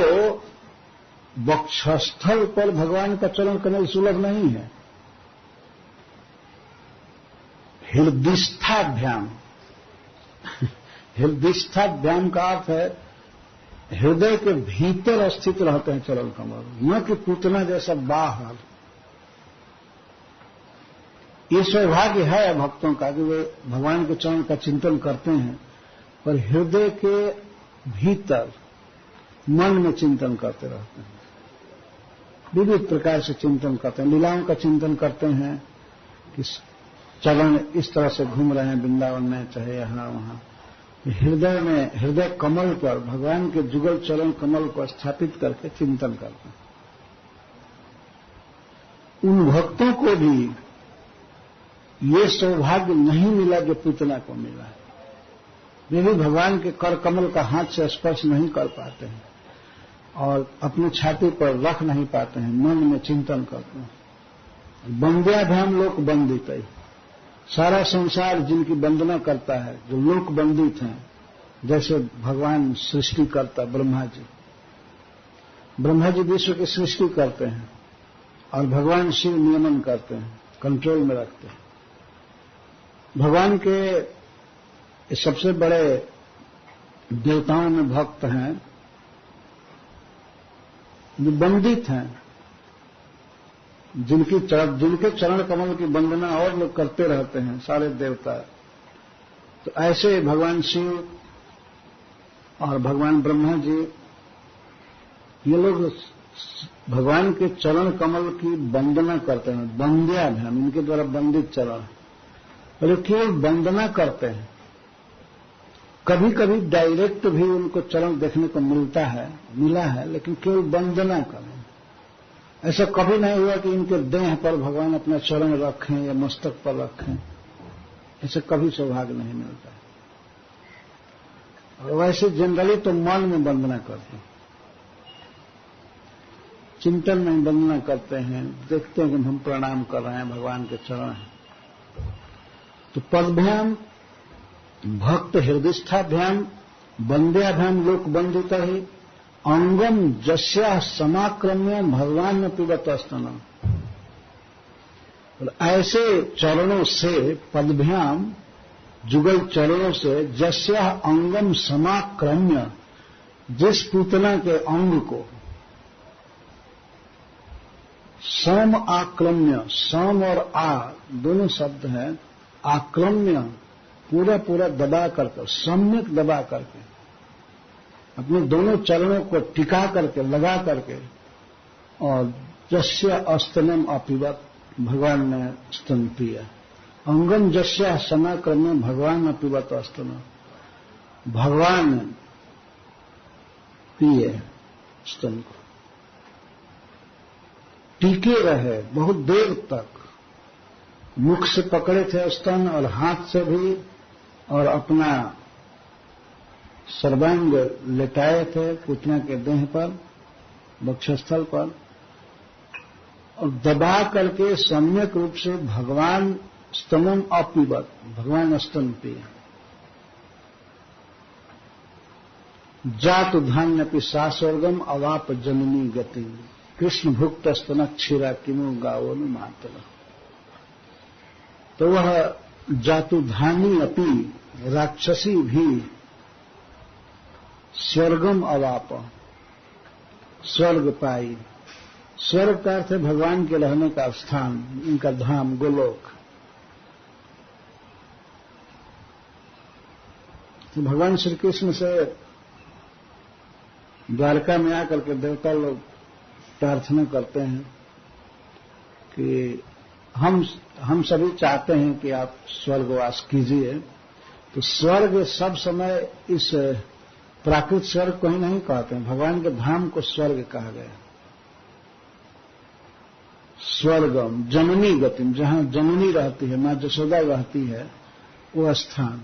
वक्षस्थल पर भगवान का चरण कमल सुलभ नहीं है। हृदयस्थाभ्याम, हृदयस्थाभ्याम का अर्थ है हृदय के भीतर स्थित रहते हैं चरण कमल, न कि पूतना जैसा बाहर। ये सौभाग्य है भक्तों का कि वे भगवान के चरण का चिंतन करते हैं, पर हृदय के भीतर मन में चिंतन करते रहते हैं, विविध प्रकार से चिंतन करते हैं। लीलाओं का चिंतन करते हैं कि चरण इस तरह से घूम रहे हैं वृंदावन में, चाहे यहां वहां। हृदय में, हृदय कमल पर भगवान के जुगल चरण कमल को स्थापित करके चिंतन करते हैं। उन भक्तों को भी ये सौभाग्य नहीं मिला जो पूतना को मिला है। वे भी भगवान के कर कमल का हाथ से स्पर्श नहीं कर पाते हैं और अपनी छाती पर रख नहीं पाते हैं, मन में चिंतन करते हैं। वंद्याभ्याम लोक वंदित है। सारा संसार जिनकी वंदना करता है, जो लोक वंदित हैं, जैसे भगवान सृष्टि करता ब्रह्मा जी। ब्रह्मा जी विश्व की सृष्टि करते हैं और भगवान शिव नियमन करते हैं, कंट्रोल में रखते हैं। भगवान के सबसे बड़े देवताओं में भक्त हैं जो वंदित हैं, जिनके चरण कमल की वंदना और लोग करते रहते हैं, सारे देवता। तो ऐसे भगवान शिव और भगवान ब्रह्मा जी, ये लोग भगवान के चरण कमल की वंदना करते हैं। वंद्याभ्याम, इनके द्वारा वंदित चरण, और केवल वंदना करते हैं। कभी कभी डायरेक्ट भी उनको चरण देखने को मिला है, लेकिन केवल वंदना करें। ऐसा कभी नहीं हुआ कि इनके देह पर भगवान अपना चरण रखें या मस्तक पर रखें, ऐसे कभी सौभाग्य नहीं मिलता है। और वैसे जनरली तो मन में वंदना करते हैं, चिंतन में वंदना करते हैं, देखते हैं कि हम प्रणाम कर रहे हैं, भगवान के चरण हैं। तो पदभ्याम भक्त हृदयस्थाभ्याम वंद्याभ्याम लोक वंदित ही अंगम जस्या समाक्रम्य भगवान में पिबत स्तनम। ऐसे चरणों से, पदभ्याम जुगल चरणों से, जस्या अंगम समाक्रम्य, जिस पूतना के अंग को सम आक्रम्य, सम और आ दोनों शब्द हैं, आक्रम्य पूरा पूरा दबा करके, सम्यक दबा करके, अपने दोनों चरणों को टिका करके, लगा करके, और जस्य अस्तनम अपिबत, भगवान ने स्तन पिया। अंगम जस्य समाक्रम्य भगवान अपिबत अस्तनम, भगवान पिए स्तन को, टिके रहे बहुत देर तक। मुख से पकड़े थे स्तन और हाथ से भी, और अपना सर्वांग लेटाए थे पुतना के देह पर, वक्षस्थल पर, और दबा करके सम्यक रूप से भगवान स्तनम अपिबत, भगवान स्तन पिए। जातु धान्यपि सास्वर्गम अवाप जननी गति, कृष्ण भुक्त स्तन क्षीरा किमु गावोनु मातला। तो वह जातुधानी अपि, राक्षसी भी, स्वर्गम अवाप, स्वर्ग पाई। स्वर्ग का अर्थ है भगवान के रहने का स्थान, इनका धाम गोलोक। तो भगवान श्री कृष्ण से द्वारका में आकर के देवता लोग प्रार्थना करते हैं कि हम सभी चाहते हैं कि आप स्वर्गवास कीजिए। तो स्वर्ग सब समय इस प्राकृत स्वर्ग को ही नहीं कहते हैं, भगवान के धाम को स्वर्ग कहा गया। स्वर्गम जननी गतिम, जहां जननी रहती है, मां जसोदा रहती है, वो स्थान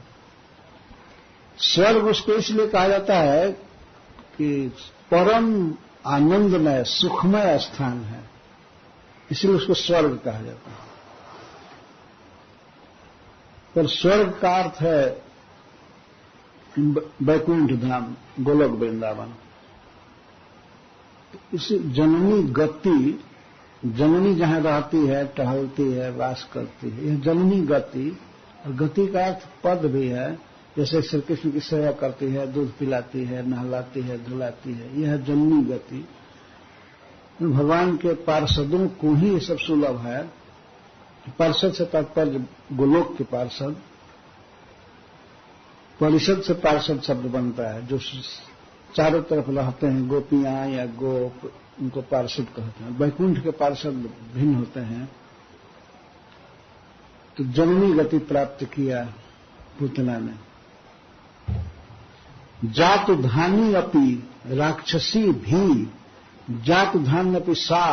स्वर्ग उसको इसलिए कहा जाता है कि परम आनंदमय सुखमय स्थान है, इसलिए उसको स्वर्ग कहा जाता है। पर स्वर्ग का अर्थ है वैकुंठ धाम, गोलोक वृंदावन। इस जननी गति, जननी जहां रहती है, टहलती है, वास करती है, यह जननी गति। और गति का अर्थ पद भी है, जैसे श्री कृष्ण की सेवा करती है, दूध पिलाती है, नहलाती है, धुलाती है, यह जननी गति। भगवान के पार्षदों को ही ये सब सुलभ है। पार्षद से तात्पर्य गोलोक के पार्षद, परिषद से पार्षद शब्द बनता है, जो चारों तरफ रहते हैं, गोपियां या गोप, उनको पार्षद कहते हैं। वैकुंठ के पार्षद भिन्न होते हैं। तो जननी गति प्राप्त किया पूतना ने। जात धानी अपि राक्षसी भी, जात धान्य अपि सा,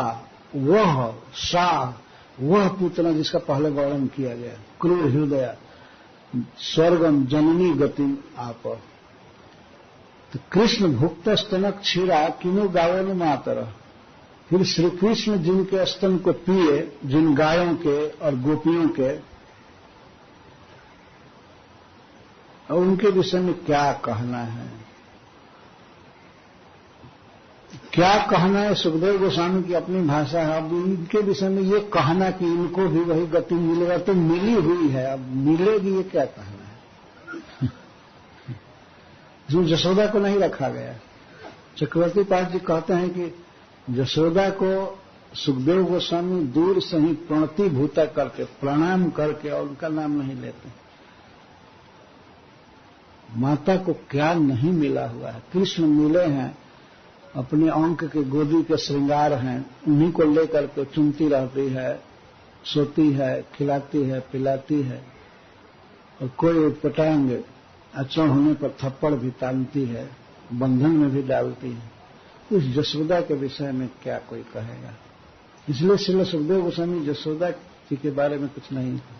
वह पूतना जिसका पहले वर्णन किया गया, क्रूर हृदय, स्वर्गम जननी गति आप। तो कृष्ण भुक्त स्तनक क्षीरा किनु गायों मातर। फिर श्री कृष्ण जिनके स्तन को पिए, जिन गायों के और गोपियों के, और उनके विषय में क्या कहना है, क्या कहना है। सुखदेव गोस्वामी की अपनी भाषा है। अब इनके विषय में ये कहना कि इनको भी वही गति मिलेगा, तो मिली हुई है, अब मिलेगी ये क्या कहना है। जो यशोदा को नहीं रखा गया। चक्रवर्ती पाठ जी कहते हैं कि यशोदा को सुखदेव गोस्वामी दूर से ही प्रणतिभूता करके, प्रणाम करके, और उनका नाम नहीं लेते। माता को क्या नहीं मिला हुआ है। कृष्ण मिले हैं, अपने अंक के गोदी के श्रृंगार हैं, उन्हीं को लेकर के चुनती रहती है, सोती है, खिलाती है, पिलाती है, और कोई उत्पटांग अचरण होने पर थप्पड़ भी तानती है, बंधन में भी डालती है। उस यशोदा के विषय में क्या कोई कहेगा। इसलिए श्रील सुखदेव गोस्वामी यशोदा जी के बारे में कुछ नहीं था।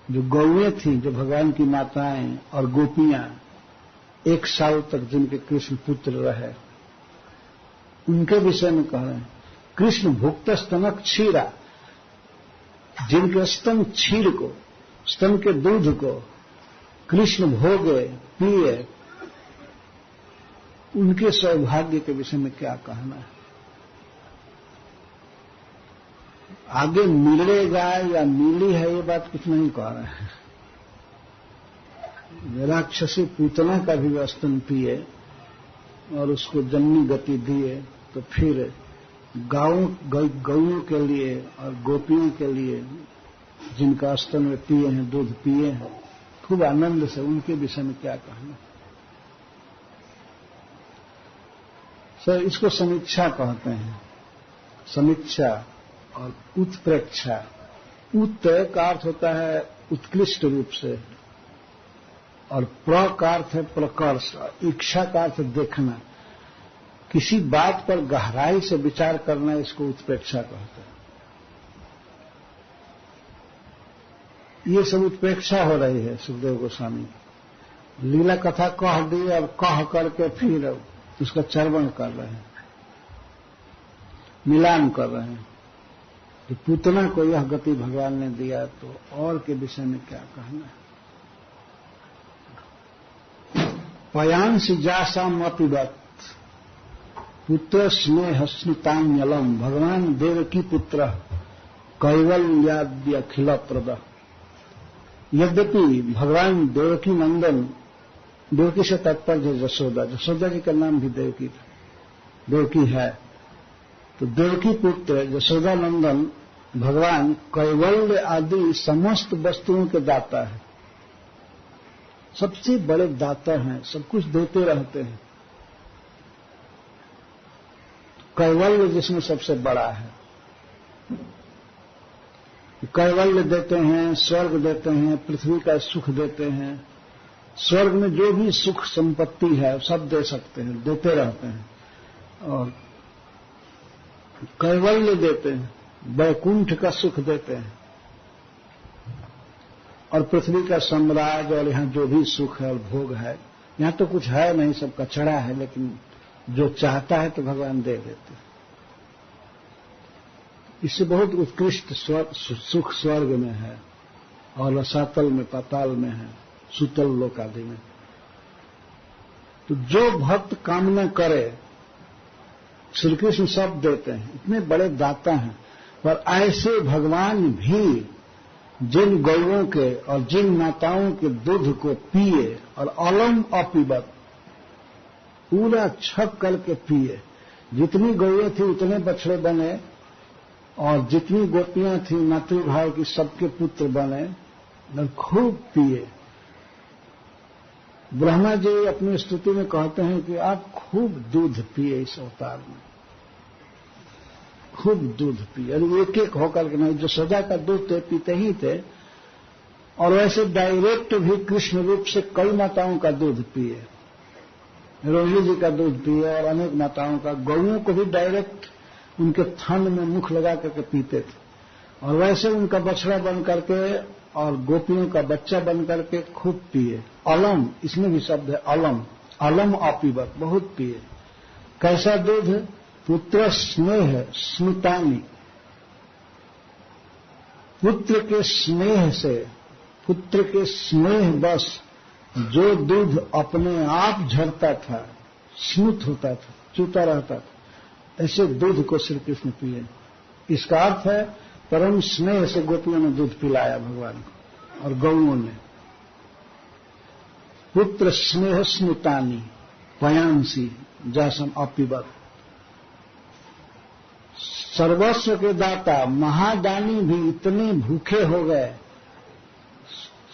जो गौएं थी, जो भगवान की माताएं और गोपियां, 1 साल तक जिनके कृष्ण पुत्र रहे, उनके विषय में कह रहे हैं। कृष्ण भुक्त स्तनक क्षीरा, जिनके स्तन क्षीर को, स्तन के दूध को कृष्ण भोगे, पिए, उनके सौभाग्य के विषय में क्या कहना है। आगे मिलेगा या मिली है ये बात कुछ नहीं कह रहे हैं। राक्षसी पूतना का भी स्तन पिए और उसको जननी गति दिए, तो फिर गौओं के लिए और गोपियों के लिए, जिनका स्तन में पिए हैं, दूध पिए हैं खूब आनंद से, उनके विषय में क्या कहना। सर, इसको समीक्षा कहते हैं। समीक्षा और उत्प्रेक्षा। उत का अर्थ होता है उत्कृष्ट रूप से, और प्र का अर्थ है प्रकर्ष, इच्छा का अर्थ देखना। किसी बात पर गहराई से विचार करना, इसको उत्प्रेक्षा कहते हैं। ये सब उत्प्रेक्षा हो रही है सुखदेव गोस्वामी। लीला कथा कह दी, अब कह करके फिर उसका चर्वण कर रहे हैं, मिलान कर रहे हैं। तो पूतना को यह गति भगवान ने दिया, तो और के विषय में क्या कहना है। पयांश जासाम अपिबत पुत्र स्नेह स्मितान्यलम। भगवान देवकी पुत्र कैवल्याद्यखिल प्रद। यद्यपि भगवान देवकी नंदन, देवकी से तात्पर्य यशोदा, यशोदा जी का नाम भी देवकी था, देवकी है, तो देवकी पुत्र यशोदा नंदन भगवान कैवल्य आदि समस्त वस्तुओं के दाता है, सबसे बड़े दाता हैं, सब कुछ देते रहते हैं। कैवल्य जिसमें सबसे बड़ा है। कैवल्य देते हैं, स्वर्ग देते हैं, पृथ्वी का सुख देते हैं। स्वर्ग में जो भी सुख संपत्ति है सब दे सकते हैं, देते रहते हैं। और कैवल्य देते हैं, वैकुंठ का सुख देते हैं। और पृथ्वी का साम्राज्य और यहाँ जो भी सुख है और भोग है, यहाँ तो कुछ है नहीं, सब कचड़ा है, लेकिन जो चाहता है तो भगवान दे देते हैं। इससे बहुत उत्कृष्ट सुख स्वर्ग में है और रसातल में, पाताल में है, सुतल लोक आदि में। तो जो भक्त कामना करे श्री कृष्ण सब देते हैं, इतने बड़े दाता हैं। पर ऐसे भगवान भी जिन गौओं के और जिन माताओं के दूध को पिए और अलम अपीबत, पूरा छक करके पिए। जितनी गौएं थी उतने बछड़े बने, और जितनी गोपियां थी मातृभाव की सबके पुत्र बने और खूब पिए। ब्रह्मा जी अपनी स्तुति में कहते हैं कि आप खूब दूध पिए इस अवतार में, खूब दूध पिए। और एक एक होकर के नहीं, जो सदा का दूध थे पीते ही थे, और वैसे डायरेक्ट भी कृष्ण रूप से कई माताओं का दूध पिए। रोहिणी जी का दूध पिए और अनेक माताओं का, गौओं को भी डायरेक्ट उनके थन में मुख लगा करके पीते थे। और वैसे उनका बछड़ा बन करके और गोपियों का बच्चा बन करके खूब पिए। अलम, इसमें भी शब्द है अलम, अलम अपीबत, बहुत पिए। कैसा दूध? पुत्र स्नेह स्मितानी, पुत्र के स्नेह से, पुत्र के स्नेह बस जो दूध अपने आप झरता था, स्मृत होता था, चूता रहता था, ऐसे दूध को श्री कृष्ण पिए। इसका अर्थ है परम स्नेह से गोपियों ने दूध पिलाया भगवान को और गौओं ने। पुत्र स्नेह स्मितानी पयांसी जासम अपीबत, सर्वस्व के दाता महादानी भी इतने भूखे हो गए,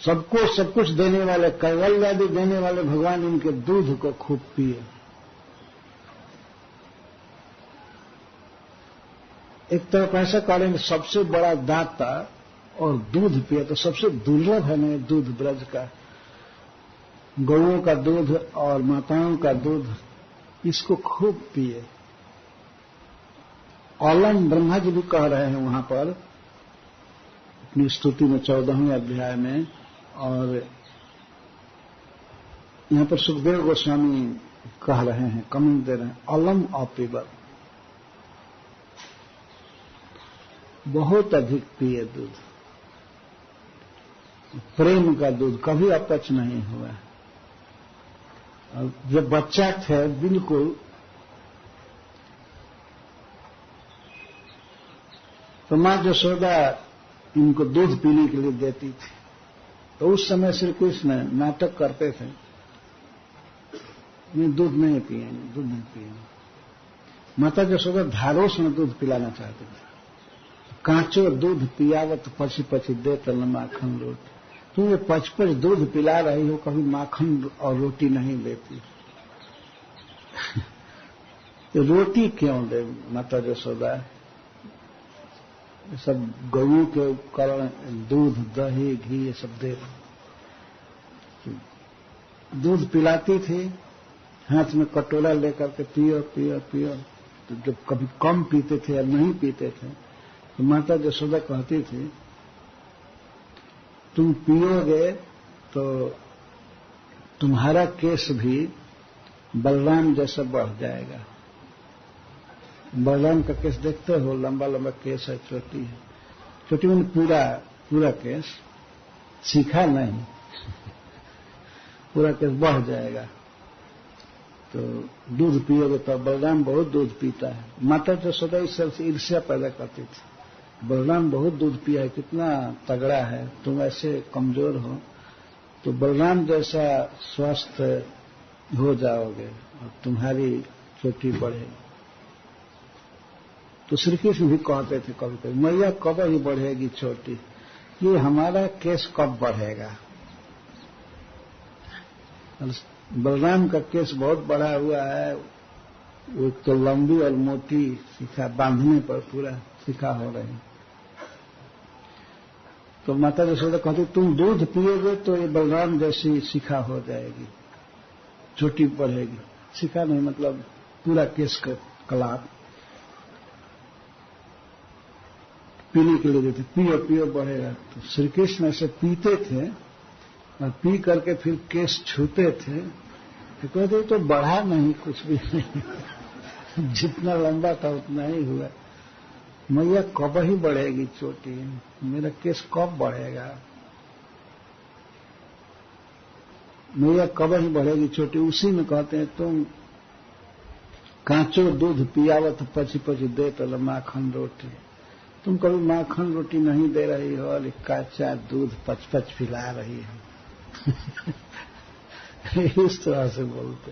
सबको सब कुछ देने वाले, कैवल्य आदि देने वाले भगवान इनके दूध को खूब पिए। एक तरफ ऐसा करेंगे सबसे बड़ा दाता और दूध पिए, तो सबसे दुर्लभ है ना दूध ब्रज का, गौओं का दूध और माताओं का दूध, इसको खूब पिए। अलम ब्रह्मा जी भी कह रहे हैं वहां पर अपनी स्तुति में 14वें अध्याय में, और यहां पर सुखदेव गोस्वामी कह रहे हैं, कमेंट दे रहे हैं, अलम अपीबत, बहुत अधिक पिए दूध, प्रेम का दूध, कभी अपच नहीं हुआ। और जब बच्चा थे बिल्कुल, तो मां यशोदा इनको दूध पीने के लिए देती थी। तो उस समय श्री कृष्ण नाटक करते थे, ये दूध नहीं पिएंगे, दूध नहीं पिएंगे। माता यशोदा धारोस में दूध पिलाना चाहते थे। कांचो दूध पियावत पची पची दे तल माखन रोटी, तुम ये पचपच दूध पिला रही हो, कभी माखन और रोटी नहीं देती। तो रोटी क्यों दे माता यशोदा? सब गौओं के उपकरण, दूध, दही, घी, ये सब दे। दूध पिलाती थी, हाथ में कटोरा लेकर के पियो पियो पियो। तो जब कभी कम पीते थे या नहीं पीते थे, तो माता यशोदा कहती थी, तुम पियोगे तो तुम्हारा केस भी बलराम जैसा बढ़ जाएगा। बलराम का केस देखते हो, लंबा लंबा केस है, चोटी है, चोटी में पूरा केस, सीखा नहीं, पूरा केस बढ़ जाएगा। तो दूध पियोगे तो बलराम बहुत दूध पीता है। माता यशोदा इस तरह से ईर्ष्या पैदा करती थी, बलराम बहुत दूध पिया है, कितना तगड़ा है, तुम ऐसे कमजोर हो, तो बलराम जैसा स्वस्थ हो जाओगे और तुम्हारी चोटी बढ़ेगी। तो श्री कृष्ण भी कहते थे कभी कभी, मैया कब ही बढ़ेगी चोटी, ये हमारा केस कब बढ़ेगा। बलराम का केस बहुत बढ़ा हुआ है, वो तो लंबी और मोटी शिखा बांधने पर पूरा शिखा हो रही। तो माता यशोदा कहती तुम दूध पियोगे तो ये बलराम जैसी शिखा हो जाएगी, चोटी बढ़ेगी। शिखा नहीं मतलब पूरा केश का कलाप। पीने के लिए देते, पियो पियो बढ़ेगा। तो श्री कृष्ण ऐसे पीते थे और पी करके फिर केश छूते थे तो कहते तो बढ़ा नहीं, कुछ भी नहीं, जितना लंबा था उतना ही हुआ। मैया कब ही बढ़ेगी चोटी, मेरा केस कब बढ़ेगा, मैया कब ही बढ़ेगी चोटी। उसी में कहते हैं तुम कांचो दूध पियावत पची पची दे तो माखन रोटी। तुम कभी माखन रोटी नहीं दे रही हो और काचा दूध पच पच पिला रही हो। इस तरह से बोलते।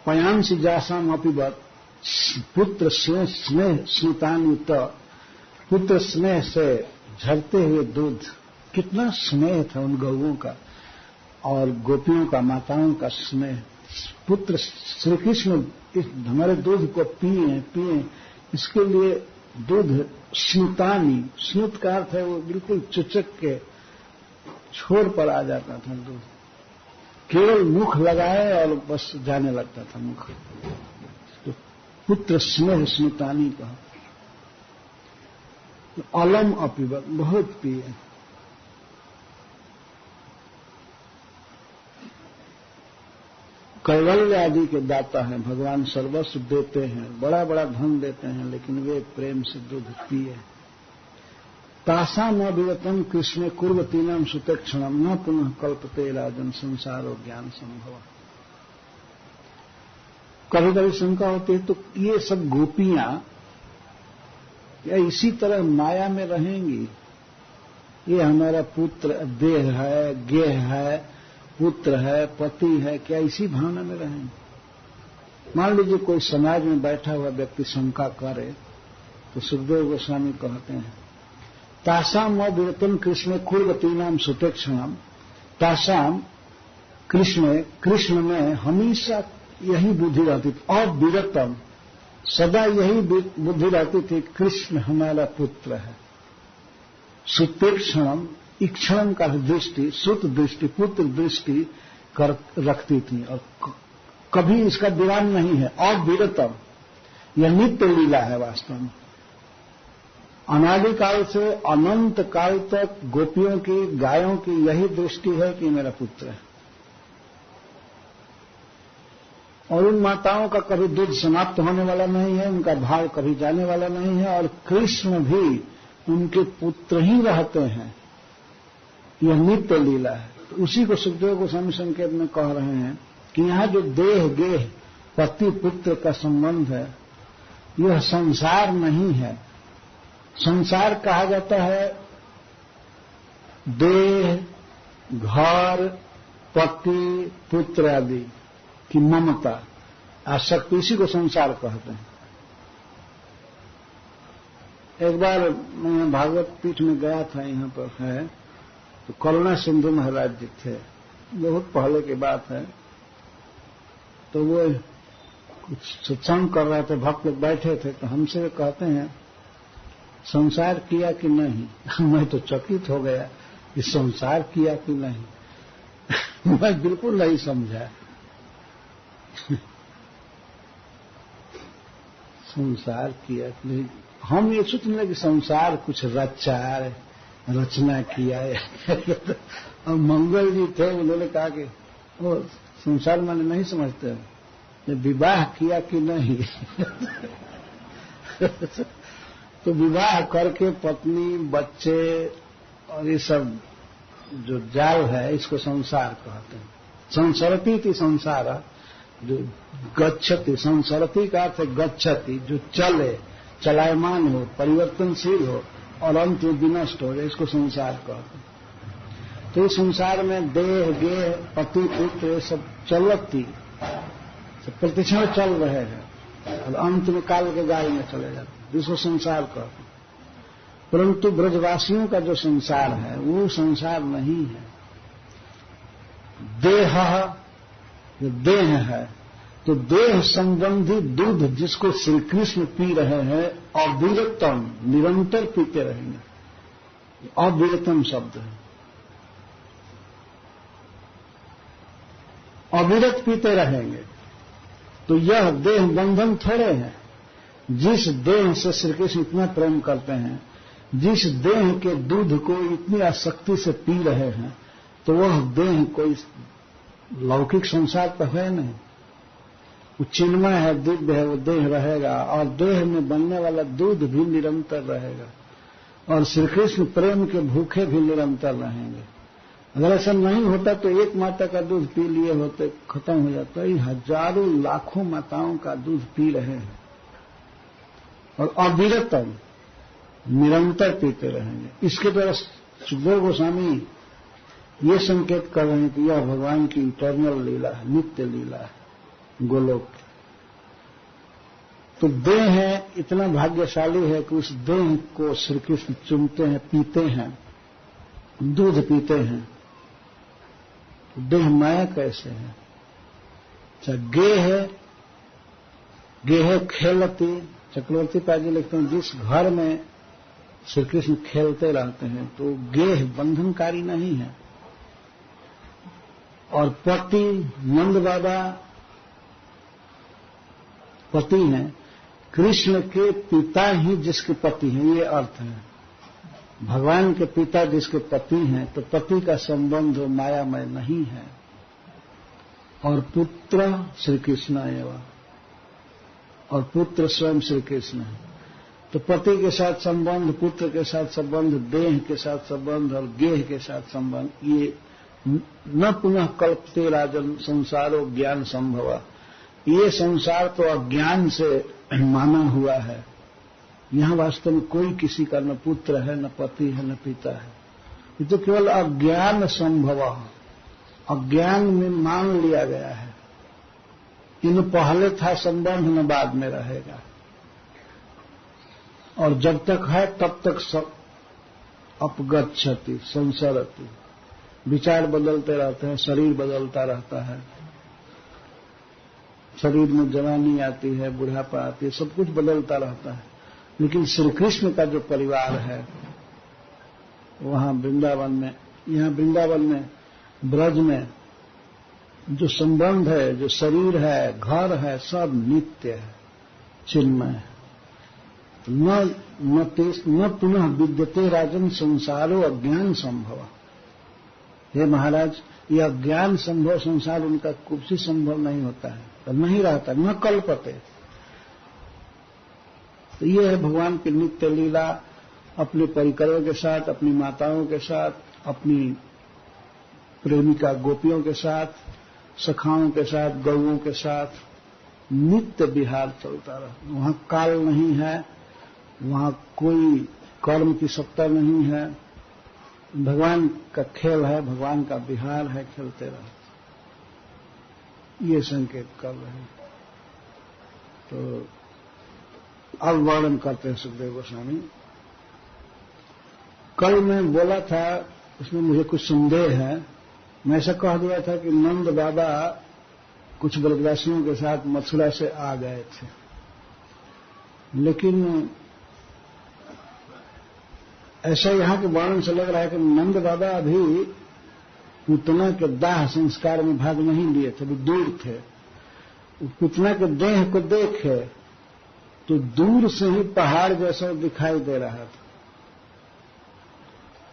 पयांसी जासाम अपिवत पुत्र स्नेह स्नुतान्युत। पुत्र स्नेह से झरते हुए दूध, कितना स्नेह था उन गौओं का और गोपियों का, माताओं का स्नेह। पुत्र श्री कृष्ण इस हमारे दूध को पिए, इसके लिए दूध स्नुतानी, स्नुत का अर्थ है वो बिल्कुल चुचक के छोर पर आ जाता था दूध, केवल मुख लगाए और बस जाने लगता था मुख। तो पुत्र स्नेह स्नुतानी का। अलम अपिवत, बहुत पिए। कैवल्य आदि के दाता हैं, भगवान सर्वस्व देते हैं, बड़ा बड़ा धन देते हैं, लेकिन वे प्रेम से दूध पिए। तासा न विवतम कृष्ण कुर्वतीनाम सुतक्षणम न पुनः कल्पते राजन संसारो ज्ञान संभव। कभी कभी शंका होती है तो ये सब गोपियां या इसी तरह माया में रहेंगी, ये हमारा पुत्र देह है, गेह है, पुत्र है, पति है, क्या इसी भावना में रहेंगे? मान लीजिए कोई समाज में बैठा हुआ व्यक्ति शंका करे तो सुखदेव गोस्वामी कहते हैं तासाम अविरतम कृष्ण कुर्वतीनाम सुतेक्षणाम। तासाम कृष्ण में हमेशा यही बुद्धि रहती थी, अविरतम सदा यही बुद्धि रहती थी, कृष्ण हमारा पुत्र है। सुतेक्षणम, इक्षण का दृष्टि, सुत दृष्टि, पुत्र दृष्टि कर रखती थी और कभी इसका विराम नहीं है। अविरतम यह नित्य लीला है वास्तव में। अनादिकाल से अनंत काल तक गोपियों की, गायों की यही दृष्टि है कि मेरा पुत्र है। और उन माताओं का कभी दूध समाप्त होने वाला नहीं है, उनका भाव कभी जाने वाला नहीं है, और कृष्ण भी उनके पुत्र ही रहते हैं। यह नित्य लीला है। तो उसी को सुखदेव गोस्वामी संकेत में कह रहे हैं कि यहां जो देह गेह पति पुत्र का संबंध है, यह संसार नहीं है। संसार कहा जाता है देह, घर, पति, पुत्र आदि की ममता, आसक्ति, इसी को संसार कहते हैं। एक बार मैं भागवत पीठ में गया था, यहां पर है, तो करुणा सिंधु महाराज जी थे, बहुत पहले की बात है। तो वो कुछ सत्संग कर रहे थे, भक्त लोग बैठे थे, तो हमसे कहते हैं संसार किया कि नहीं। मैं तो चकित हो गया कि संसार किया कि नहीं। मैं बिल्कुल नहीं समझा। संसार किया कि नहीं, हम ये सोच रहे कि संसार कुछ रचना किया है। और मंगल जी थे, उन्होंने कहा कि वो संसार मैंने नहीं समझते हो, विवाह किया कि नहीं। तो विवाह करके पत्नी, बच्चे और ये सब जो जाल है, इसको संसार कहते हैं। संसरती थी संसार, जो गच्छति, संसरती का अर्थ है गच्छति, जो चले, चलायमान हो, परिवर्तनशील हो और अंत में विनष्ट हो जाए, इसको संसार कहते हैं। तो इस संसार में देह गेह पति पुत्र ये सब चलती, सब प्रतिक्षण चल रहे हैं और अंत में काल के गाय में चले जाते, जिसको संसार कहते हैं। परंतु ब्रजवासियों का जो संसार है वो संसार नहीं है। देह जो देह है, तो देह संबंधी दूध जिसको श्री कृष्ण पी रहे हैं, अविरतम निरंतर पीते रहेंगे। अविरतम शब्द है, अविरत पीते रहेंगे। तो यह देह बंधन थोड़े है। जिस देह से श्री कृष्ण इतना प्रेम करते हैं, जिस देह के दूध को इतनी आसक्ति से पी रहे हैं, तो वह देह कोई लौकिक संसार तो है नहीं, वो चिन्मय है, दिव्य है, वो देह रहेगा और देह में बनने वाला दूध भी निरंतर रहेगा और श्री कृष्ण प्रेम के भूखे भी निरंतर रहेंगे। अगर ऐसा नहीं होता तो एक माता का दूध पी लिए होते, खत्म हो जाता। ये हजारों लाखों माताओं का दूध पी रहे हैं और अविरतम निरंतर पीते रहेंगे। इसके द्वारा सुखदेव गोस्वामी ये संकेत कर रहे हैं कि यह भगवान की इटर्नल लीला है, नित्य लीला है गोलोक। तो देह है इतना भाग्यशाली है कि उस देह को श्री कृष्ण चुनते हैं, पीते हैं, दूध पीते हैं। देह माया कैसे है? अच्छा, गेह खेलती, चक्रवर्ती पाजी लिखते हैं, जिस घर में श्री कृष्ण खेलते रहते हैं तो गेह बंधनकारी नहीं है। और पति नंद बाबा पति हैं, कृष्ण के पिता ही जिसके पति हैं, ये अर्थ है। भगवान के पिता जिसके पति हैं, तो पति का संबंध मायामय नहीं है। और पुत्र श्री कृष्ण एवं, और पुत्र स्वयं श्री कृष्ण है। तो पति के साथ संबंध, पुत्र के साथ संबंध, देह के साथ संबंध और गेह के साथ संबंध, ये न पुनः कल्पते राजन संसारो ज्ञान संभव। ये संसार तो अज्ञान से माना हुआ है। यहां वास्तव में कोई किसी का न पुत्र है, न पति है, न पिता है। ये तो केवल अज्ञान संभव, अज्ञान में मान लिया गया है। इन पहले था संबंध, न बाद में रहेगा। और जब तक है तब तक सब अपगच्छति संसरति, विचार बदलते रहते हैं, शरीर बदलता रहता है, शरीर में जवानी आती है, बुढ़ापा आती है, सब कुछ बदलता रहता है। लेकिन श्री कृष्ण का जो परिवार है वहां वृंदावन में, यहां वृंदावन में, ब्रज में जो संबंध है, जो शरीर है, घर है, सब नित्य है, चिन्मय है। न पुनः विद्यते राजन संसारो अज्ञान संभव। हे महाराज, ये अज्ञान संभव संसार उनका कुछ ही संभव नहीं होता है, तो नहीं रहता, न कल्पते। तो ये है भगवान की नित्य लीला, अपने परिकरों के साथ, अपनी माताओं के साथ, अपनी प्रेमिका गोपियों के साथ, सखाओं के साथ, गौओं के साथ नित्य विहार चलता रहा। वहां काल नहीं है, वहां कोई कर्म की सत्ता नहीं है, भगवान का खेल है, भगवान का विहार है, खेलते रहो। ये संकेत कर रहे हैं। तो अब वर्णन करते हैं सुखदेव गोस्वामी। कल मैं बोला था, उसमें मुझे कुछ संदेह है। मैं ऐसा कह दिया था कि नंद बाबा कुछ ब्रजवासियों के साथ मथुरा से आ गए थे, लेकिन ऐसा यहां के वर्णन से लग रहा है कि नंद बाबा अभी पूतना के दाह संस्कार में भाग नहीं लिए थे, वो दूर थे। पूतना के देह को देखे तो दूर से ही पहाड़ जैसा दिखाई दे रहा था,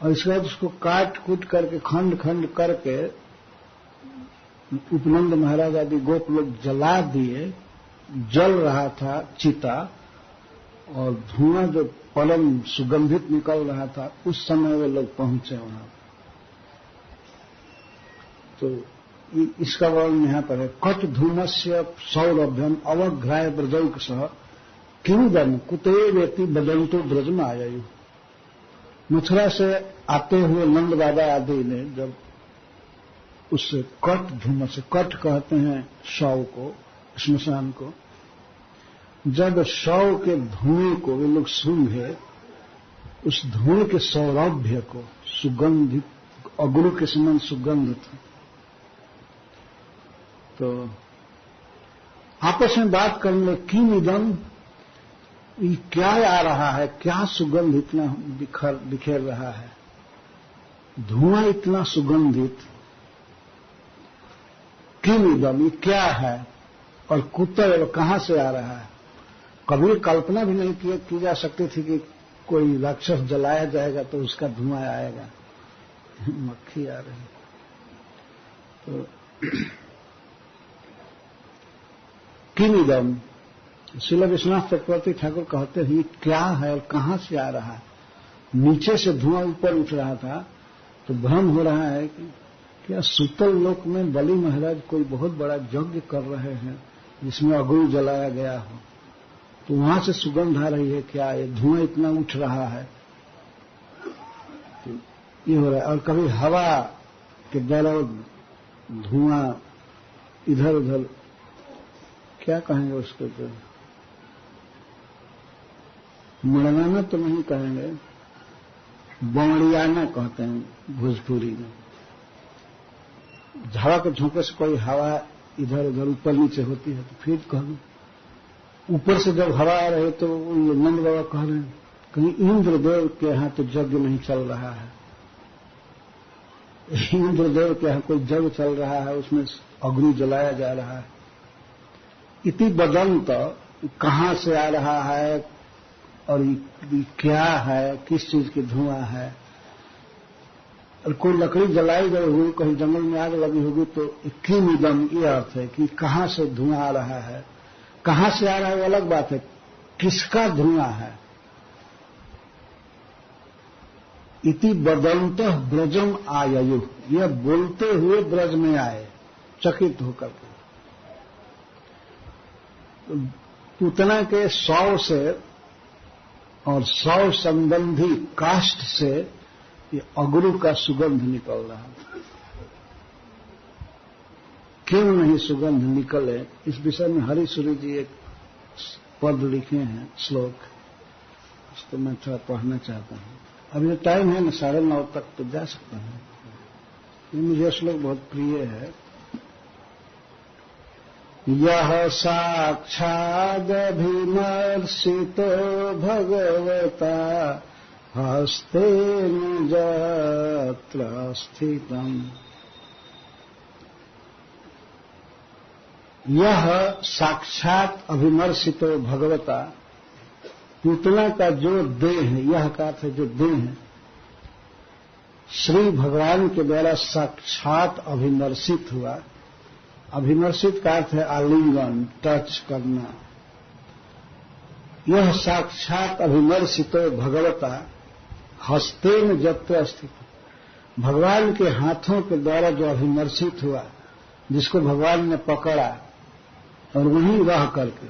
और इसके बाद उसको काट कूट करके खंड खंड करके उपनंद महाराज आदि गोप लोग जला दिए। जल रहा था चिता, और धुआं जो परम सुगंधित निकल रहा था, उस समय वे लोग पहुंचे वहां। तो इसका वर्णन यहां पर है। कट धूमस्य सौरभ्यम अवघ्राय ब्रजौक सह किंदम कुते व्यक्ति बदंतो ब्रज में आयु। मथुरा से आते हुए नंद बाबा आदि ने जब उससे कट धूम से, कट कहते हैं शव को, श्मशान को, जब शव के धुएं को वे लोग सूंघे, उस धुएं के सौरभ्य को, सुगंधित अगुरु के समान सुगंध था, तो आपस में बात करने किम इदम, ये क्या आ रहा है, क्या सुगंध इतना बिखेर रहा है, धुआं इतना सुगंधित, किम इदम, ये क्या है और कुतर कहां से आ रहा है। कभी कल्पना भी नहीं की जा सकती थी कि कोई राक्षस जलाया जाएगा तो उसका धुआं आएगा। मक्खी आ रही। तो किम इदम, श्रील विश्वनाथ चक्रवर्ती ठाकुर कहते हैं ये क्या है और कहां से आ रहा है। नीचे से धुआं ऊपर उठ रहा था तो भ्रम हो रहा है कि क्या सुतल लोक में बलि महाराज कोई बहुत बड़ा यज्ञ कर रहे हैं जिसमें अग्नि जलाया गया हो, तो वहां से सुगंध आ रही है क्या, ये धुआं इतना उठ रहा है, तो ये हो रहा है। और कभी हवा के द्वारा धुआं इधर उधर, क्या कहेंगे उसको, तो मड़वाना तो नहीं कहेंगे, बौड़ियाना कहते हैं भोजपुरी में। हवा के झोंके से कोई हवा इधर उधर ऊपर नीचे होती है तो फिर कहूं, ऊपर से जब हवा आ रही तो नंद बाबा कह रहे हैं कहीं इंद्रदेव के यहां तो यज्ञ नहीं चल रहा है, इंद्रदेव के यहां कोई यज्ञ चल रहा है, उसमें अग्नि जलाया जा रहा है। इति बदंत, कहां से आ रहा है और ये क्या है, किस चीज की धुआं है। और कोई लकड़ी जलाई गई हुई, कहीं जंगल में आग लगी होगी तो किम इदम, ये अर्थ है कि कहां से धुआं आ रहा है। कहां से आ रहा है वो अलग बात है, किसका धुआं है। इति बदंत ब्रजम आयु, यह बोलते हुए ब्रज में आए चकित होकर के। पूतना के 100 से और 100 संबंधी काष्ठ से ये अगरू का सुगंध निकल रहा है। क्यों नहीं सुगंध निकले, इस विषय में हरिसूरी जी एक पद लिखे हैं, श्लोक, उसको मैं थोड़ा पढ़ना चाहता हूं। अब ये टाइम है ना 9:30 तक तो जा सकता है। ये मुझे श्लोक बहुत प्रिय है। यह साक्षादभिमर्शितो भगवता हस्तेन यत्र स्थितम्। यह साक्षात अभिमर्शितो भगवता, पूतना का जो देह है, यह का अर्थ है जो देह है, श्री भगवान के द्वारा साक्षात अभिमर्शित हुआ। अभिमर्शित का अर्थ है आलिंगन, टच करना। यह साक्षात अभिमर्शितो भगवता हस्तेन यत्र स्थित, भगवान के हाथों के द्वारा जो अभिमर्शित हुआ, जिसको भगवान ने पकड़ा और वहीं रह करके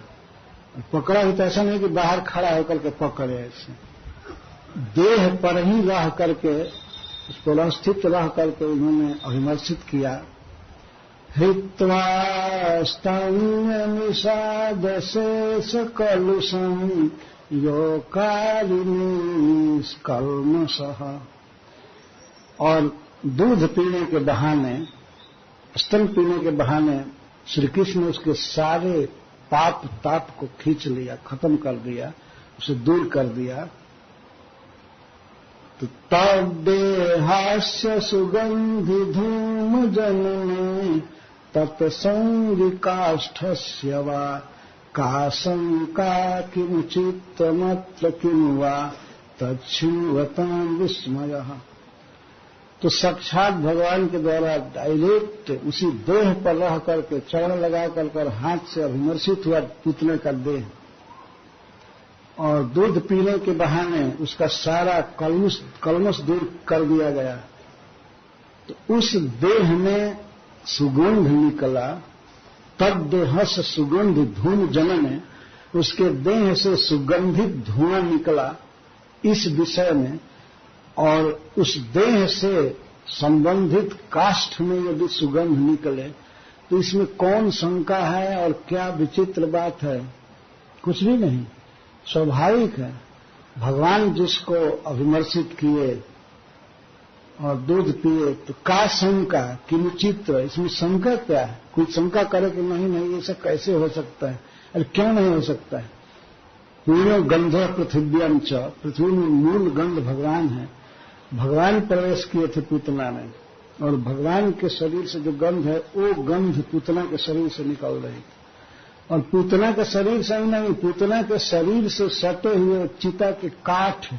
पकड़ा ही, तो ऐसा नहीं कि बाहर खड़ा होकर के पकड़े, ऐसे देह पर ही रह करके, उस पर स्थित रह करके उन्होंने अभिमर्शित किया। हित्वा स्तन्यनिषादशेष कलुषं योकारिणीष्कल्मषः, और दूध पीने के बहाने, स्तन पीने के बहाने श्री कृष्ण ने उसके सारे पाप ताप को खींच लिया, खत्म कर दिया, उसे दूर कर दिया। तो तद्देहास्य सुगंधि धूम जनने तत्संगिकाष्ठस्य वा का शंका किमुचितमत्र किम वा तच्छिवतां विस्मयः। तो साक्षात भगवान के द्वारा डायरेक्ट उसी देह पर रह करके, चरण लगा कर हाथ से अभिमर्शित हुआ पुतले का देह, और दूध पीने के बहाने उसका सारा कलमश दूर कर दिया गया। तो उस देह में सुगंध निकला, तद देह से सुगंध धूम जनने, उसके देह से सुगंधित धुआं निकला इस विषय में। और उस देह से संबंधित काष्ठ में यदि सुगंध निकले तो इसमें कौन शंका है और क्या विचित्र बात है, कुछ भी नहीं, स्वाभाविक है। भगवान जिसको अभिमर्शित किए और दूध पिए तो का शंका किंचित्र, इसमें शंका क्या है? कोई शंका करे कि नहीं ऐसा कैसे हो सकता है? अरे क्यों नहीं हो सकता है? पूर्ण गंध पृथ्व्यम च, पृथ्वी में मूल गंध भगवान है। भगवान प्रवेश किए थे पूतना में, और भगवान के शरीर से जो गंध है वो गंध पूतना के शरीर से निकल रही है। और पूतना के शरीर से नहीं, पूतना के शरीर से सटे हुए चिता के काठ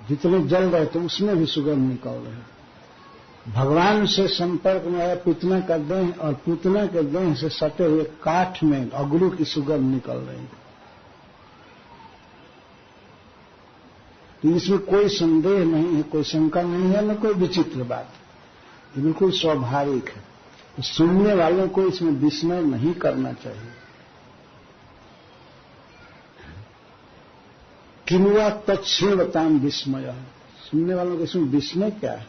जितने जल रहे थे उसमें भी सुगंध निकल रहे। भगवान से संपर्क में आया पूतना का देह, और पूतना के देह से सटे हुए काठ में अगरू की सुगंध निकल रही। तो इसमें कोई संदेह नहीं है, कोई शंका नहीं है, न कोई विचित्र बात। ये बिल्कुल स्वाभाविक है। तो सुनने वालों को इसमें विस्मय नहीं करना चाहिए। किन्वा तत्क्षीणताम विस्मय, सुनने वालों के इसमें विस्मय क्या है?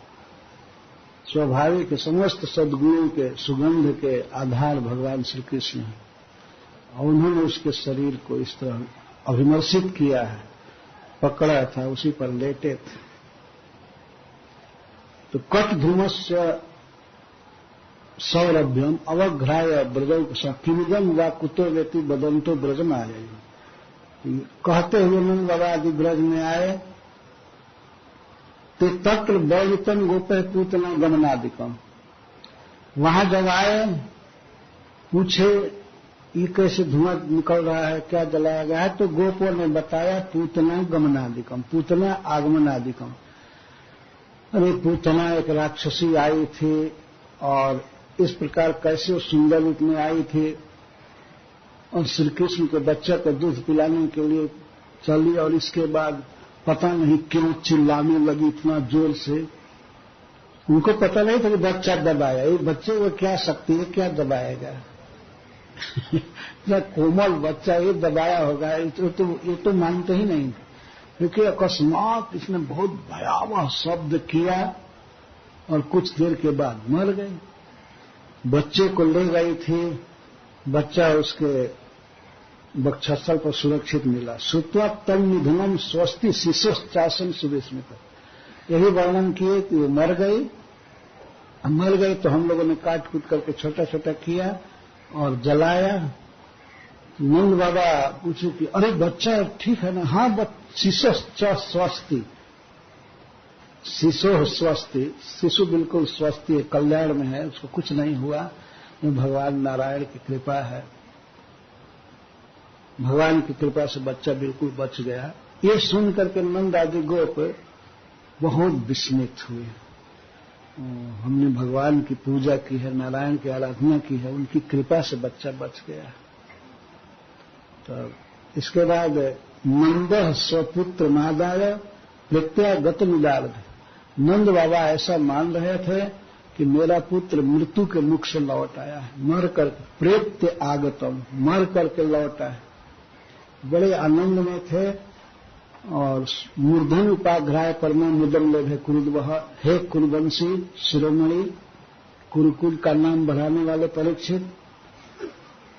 स्वाभाविक है। समस्त सद्गुणों के सुगंध के आधार भगवान श्री कृष्ण हैं, और उन्होंने उसके शरीर को इस तरह अभिमर्शित किया है, पकड़ा था, उसी पर लेटे थे। तो कट धूमस्य सौरभ्यम अवघ्राय ब्रजौ किमिदम वा कुतो वेति बदंतो ब्रज में आए। कहते हुए नंद बाबा आदि ब्रज में आए। ते तत्र बैलितम गोपे पूतना गमनादिकम, वहां जब आए पूछे ये कैसे धुआं निकल रहा है, क्या जलाया गया है? तो गोपों ने बताया पूतना गमनादिकम, पूतना आगमनादिकम। अरे पूतना एक राक्षसी आई थी, और इस प्रकार कैसे सुंदर रूप में आई थी, और श्री कृष्ण के बच्चे को दूध पिलाने के लिए चली, और इसके बाद पता नहीं क्यों चिल्लाने लगी इतना जोर से। उनको पता नहीं था कि बच्चा दबाया, ये बच्चे को क्या शक्ति है, क्या दबाएगा? क्या कोमल बच्चा ये दबाया होगा, ये तो मानते ही नहीं। क्योंकि अकस्मात इसने बहुत भयावह शब्द किया, और कुछ देर के बाद मर गई। बच्चे को ले गई थी, बच्चा उसके वक्षस्थल पर सुरक्षित मिला। श्रुत्वा तम निधनम स्वस्ति शिशुश्चासन सुविस्मित, यही वर्णन किए कि वो मर गई। तो हम लोगों ने काट कूट करके छोटा छोटा किया और जलाया। नंद बाबा पूछे कि अरे बच्चा ठीक है ना? हाँ, शिशुश्च स्वस्ति, शिशु स्वस्ति, शिशु बिल्कुल स्वस्ति है, कल्याण में है, उसको कुछ नहीं हुआ। ये भगवान नारायण की कृपा है, भगवान की कृपा से बच्चा बिल्कुल बच गया। ये सुन करके नंद आदि गोप बहुत विस्मित हुए। हमने भगवान की पूजा की है, नारायण की आराधना की है, उनकी कृपा से बच्चा बच गया। तो इसके बाद नंद स्वपुत्र मादाय प्रत्यागत मिलार्ध, नंद बाबा ऐसा मान रहे थे कि मेरा पुत्र मृत्यु के मुख से लौट आया है, मर कर प्रेत्य आगतम, मर करके लौटा है। बड़े आनंद में थे। और मूर्धन उपाघ्राय परमा मुदम लेभे कुरुद्वह, हे कुरुवंशी शिरोमणि, कुरुकुल का नाम बढ़ाने वाले परीक्षित,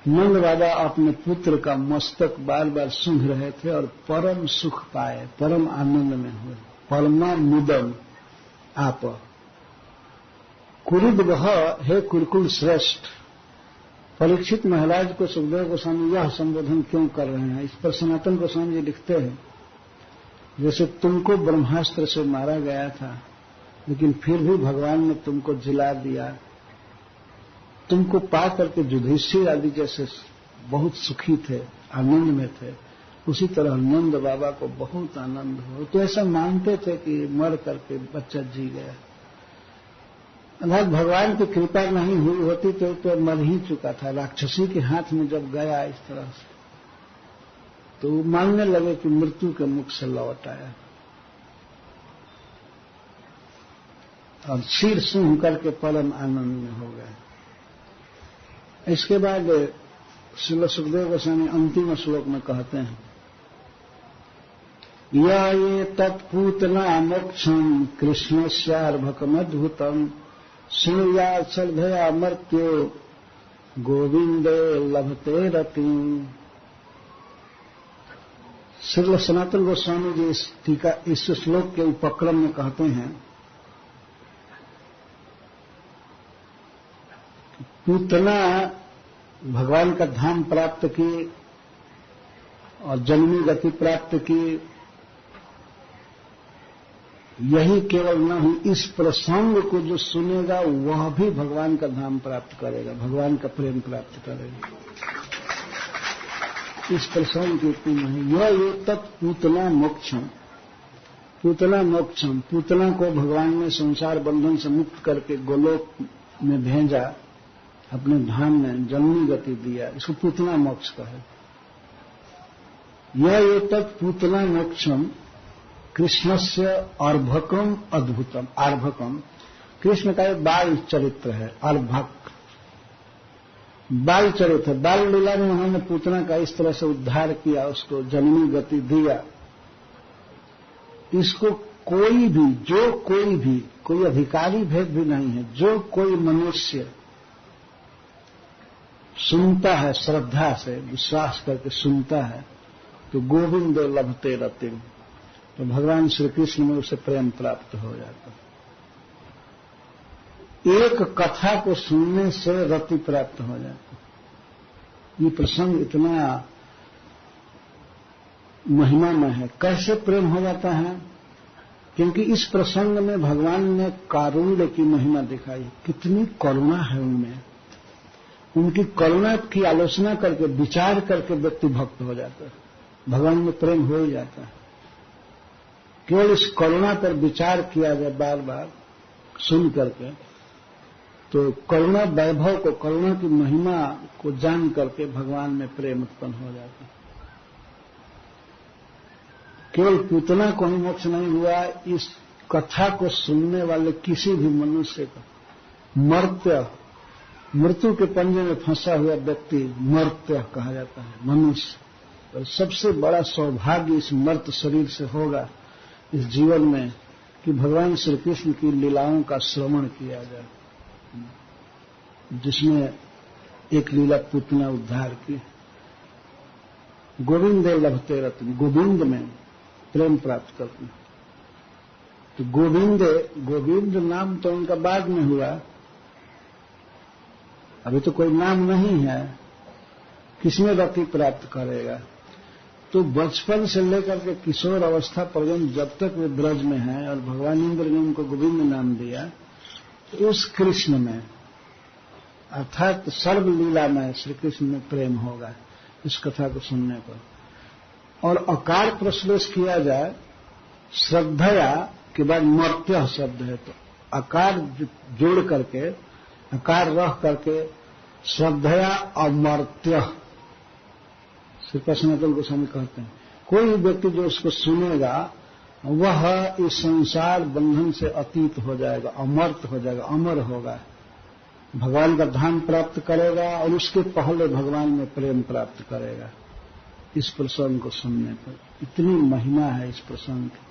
नंद बाबा अपने पुत्र का मस्तक बार बार सूंघ रहे थे और परम सुख पाए, परम आनंद में हुए। परमा मुदम आप कुरुद्वह, हे कुरुकुल श्रेष्ठ। परीक्षित महाराज को सुखदेव गोस्वामी यह संबोधन क्यों कर रहे हैं? इस पर सनातन गोस्वामी जी लिखते हैं, जैसे तुमको ब्रह्मास्त्र से मारा गया था, लेकिन फिर भी भगवान ने तुमको जिला दिया, तुमको पा करके युधिष्ठिर आदि जैसे बहुत सुखी थे, आनंद में थे, उसी तरह नंद बाबा को बहुत आनंद हो। तो ऐसा मानते थे कि मर करके बच्चा जी गया। अर्थात भगवान की कृपा नहीं हुई होती तो मर ही चुका था। राक्षसी के हाथ में जब गया इस तरह से, तो मानने लगे कि मृत्यु के मुख से लौट आया, और सिर सूंघ करके परम आनंद में हो गए। इसके बाद श्रील सुखदेव गोस्वामी अंतिम श्लोक में कहते हैं, ये तत्पूतना मोक्षम कृष्णस्यार्भकमद्भुतम शृणुयात् श्रद्धया मर्त्यो गोविंदे लभते रतिम्। श्रील सनातन गोस्वामी जी इस श्लोक के उपक्रम में कहते हैं पूतना भगवान का धाम प्राप्त की और जन्मी गति प्राप्त की, यही केवल नहीं, इस प्रसंग को जो सुनेगा वह भी भगवान का धाम प्राप्त करेगा, भगवान का प्रेम प्राप्त करेगा। इस प्रसंग की इतनी नहीं। यह एतत् पूतना मोक्षम, पूतना मोक्षम, पूतना को भगवान ने संसार बंधन से मुक्त करके गोलोक में भेजा, अपने धाम में जन्मी गति दिया, इसको पूतना मोक्ष कहे। यह एतत् पूतना मोक्षम कृष्णस्य अर्भकम अद्भुतम। अर्भकम कृष्ण का एक बाल चरित्र है, अर्भक बाल चरित्र। बाल लीला में उन्होंने पूतना का इस तरह से उद्धार किया, उसको जन्मी गति दिया। इसको कोई भी, जो कोई भी, कोई अधिकारी भेद भी नहीं है, जो कोई मनुष्य सुनता है, श्रद्धा से विश्वास करके सुनता है, तो गोविंद लभते रतिम, तो भगवान श्री कृष्ण में उसे प्रेम प्राप्त हो जाता है। एक कथा को सुनने से रति प्राप्त हो जाती है। ये प्रसंग इतना महिमामय है। कैसे प्रेम हो जाता है? क्योंकि इस प्रसंग में भगवान ने कारुण्य की महिमा दिखाई। कितनी करुणा है उनमें। उनकी करुणा की आलोचना करके, विचार करके व्यक्ति भक्त हो जाता है, भगवान में प्रेम हो ही जाता है। केवल इस करुणा पर विचार किया जाए बार बार सुन करके, तो करुणा वैभव को, करुणा की महिमा को जान करके भगवान में प्रेम उत्पन्न हो जाता है। केवल पूतना को ही मोक्ष नहीं हुआ, इस कथा को सुनने वाले किसी भी मनुष्य का, मर्त्य, मृत्यु के पंजे में फंसा हुआ व्यक्ति मर्त्य कहा जाता है, मनुष्य। और सबसे बड़ा सौभाग्य इस मर्त्य शरीर से होगा इस जीवन में कि भगवान श्री कृष्ण की लीलाओं का श्रवण किया जाए, जिसमें एक लीला पूतना उद्धार की। गोविंद लभते रत्न, गोविंद में प्रेम प्राप्त करते। तो गोविंद नाम तो उनका बाद में हुआ, अभी तो कोई नाम नहीं है, किसमें रति प्राप्त करेगा? तो बचपन से लेकर के किशोर अवस्था पर्यंत जब तक वे ब्रज में हैं और भगवान इंद्र ने उनको गोविंद नाम दिया, तो उस कृष्ण में अर्थात सर्वलीला में श्री कृष्ण में प्रेम होगा इस कथा को सुनने पर। और अकार प्रश्लेष किया जाए, श्रद्धया के बाद मर्त्य शब्द है, तो अकार जोड़ करके, अकार रह करके श्रद्धया अमर्त्य, श्री कृष्ण गोस्वामी कहते हैं, कोई भी व्यक्ति जो उसको सुनेगा वह इस संसार बंधन से अतीत हो जाएगा, अमर्त हो जाएगा, अमर होगा, भगवान का धाम प्राप्त करेगा और उसके पहले भगवान में प्रेम प्राप्त करेगा। इस प्रसंग को सुनने पर इतनी महिमा है इस प्रसंग की।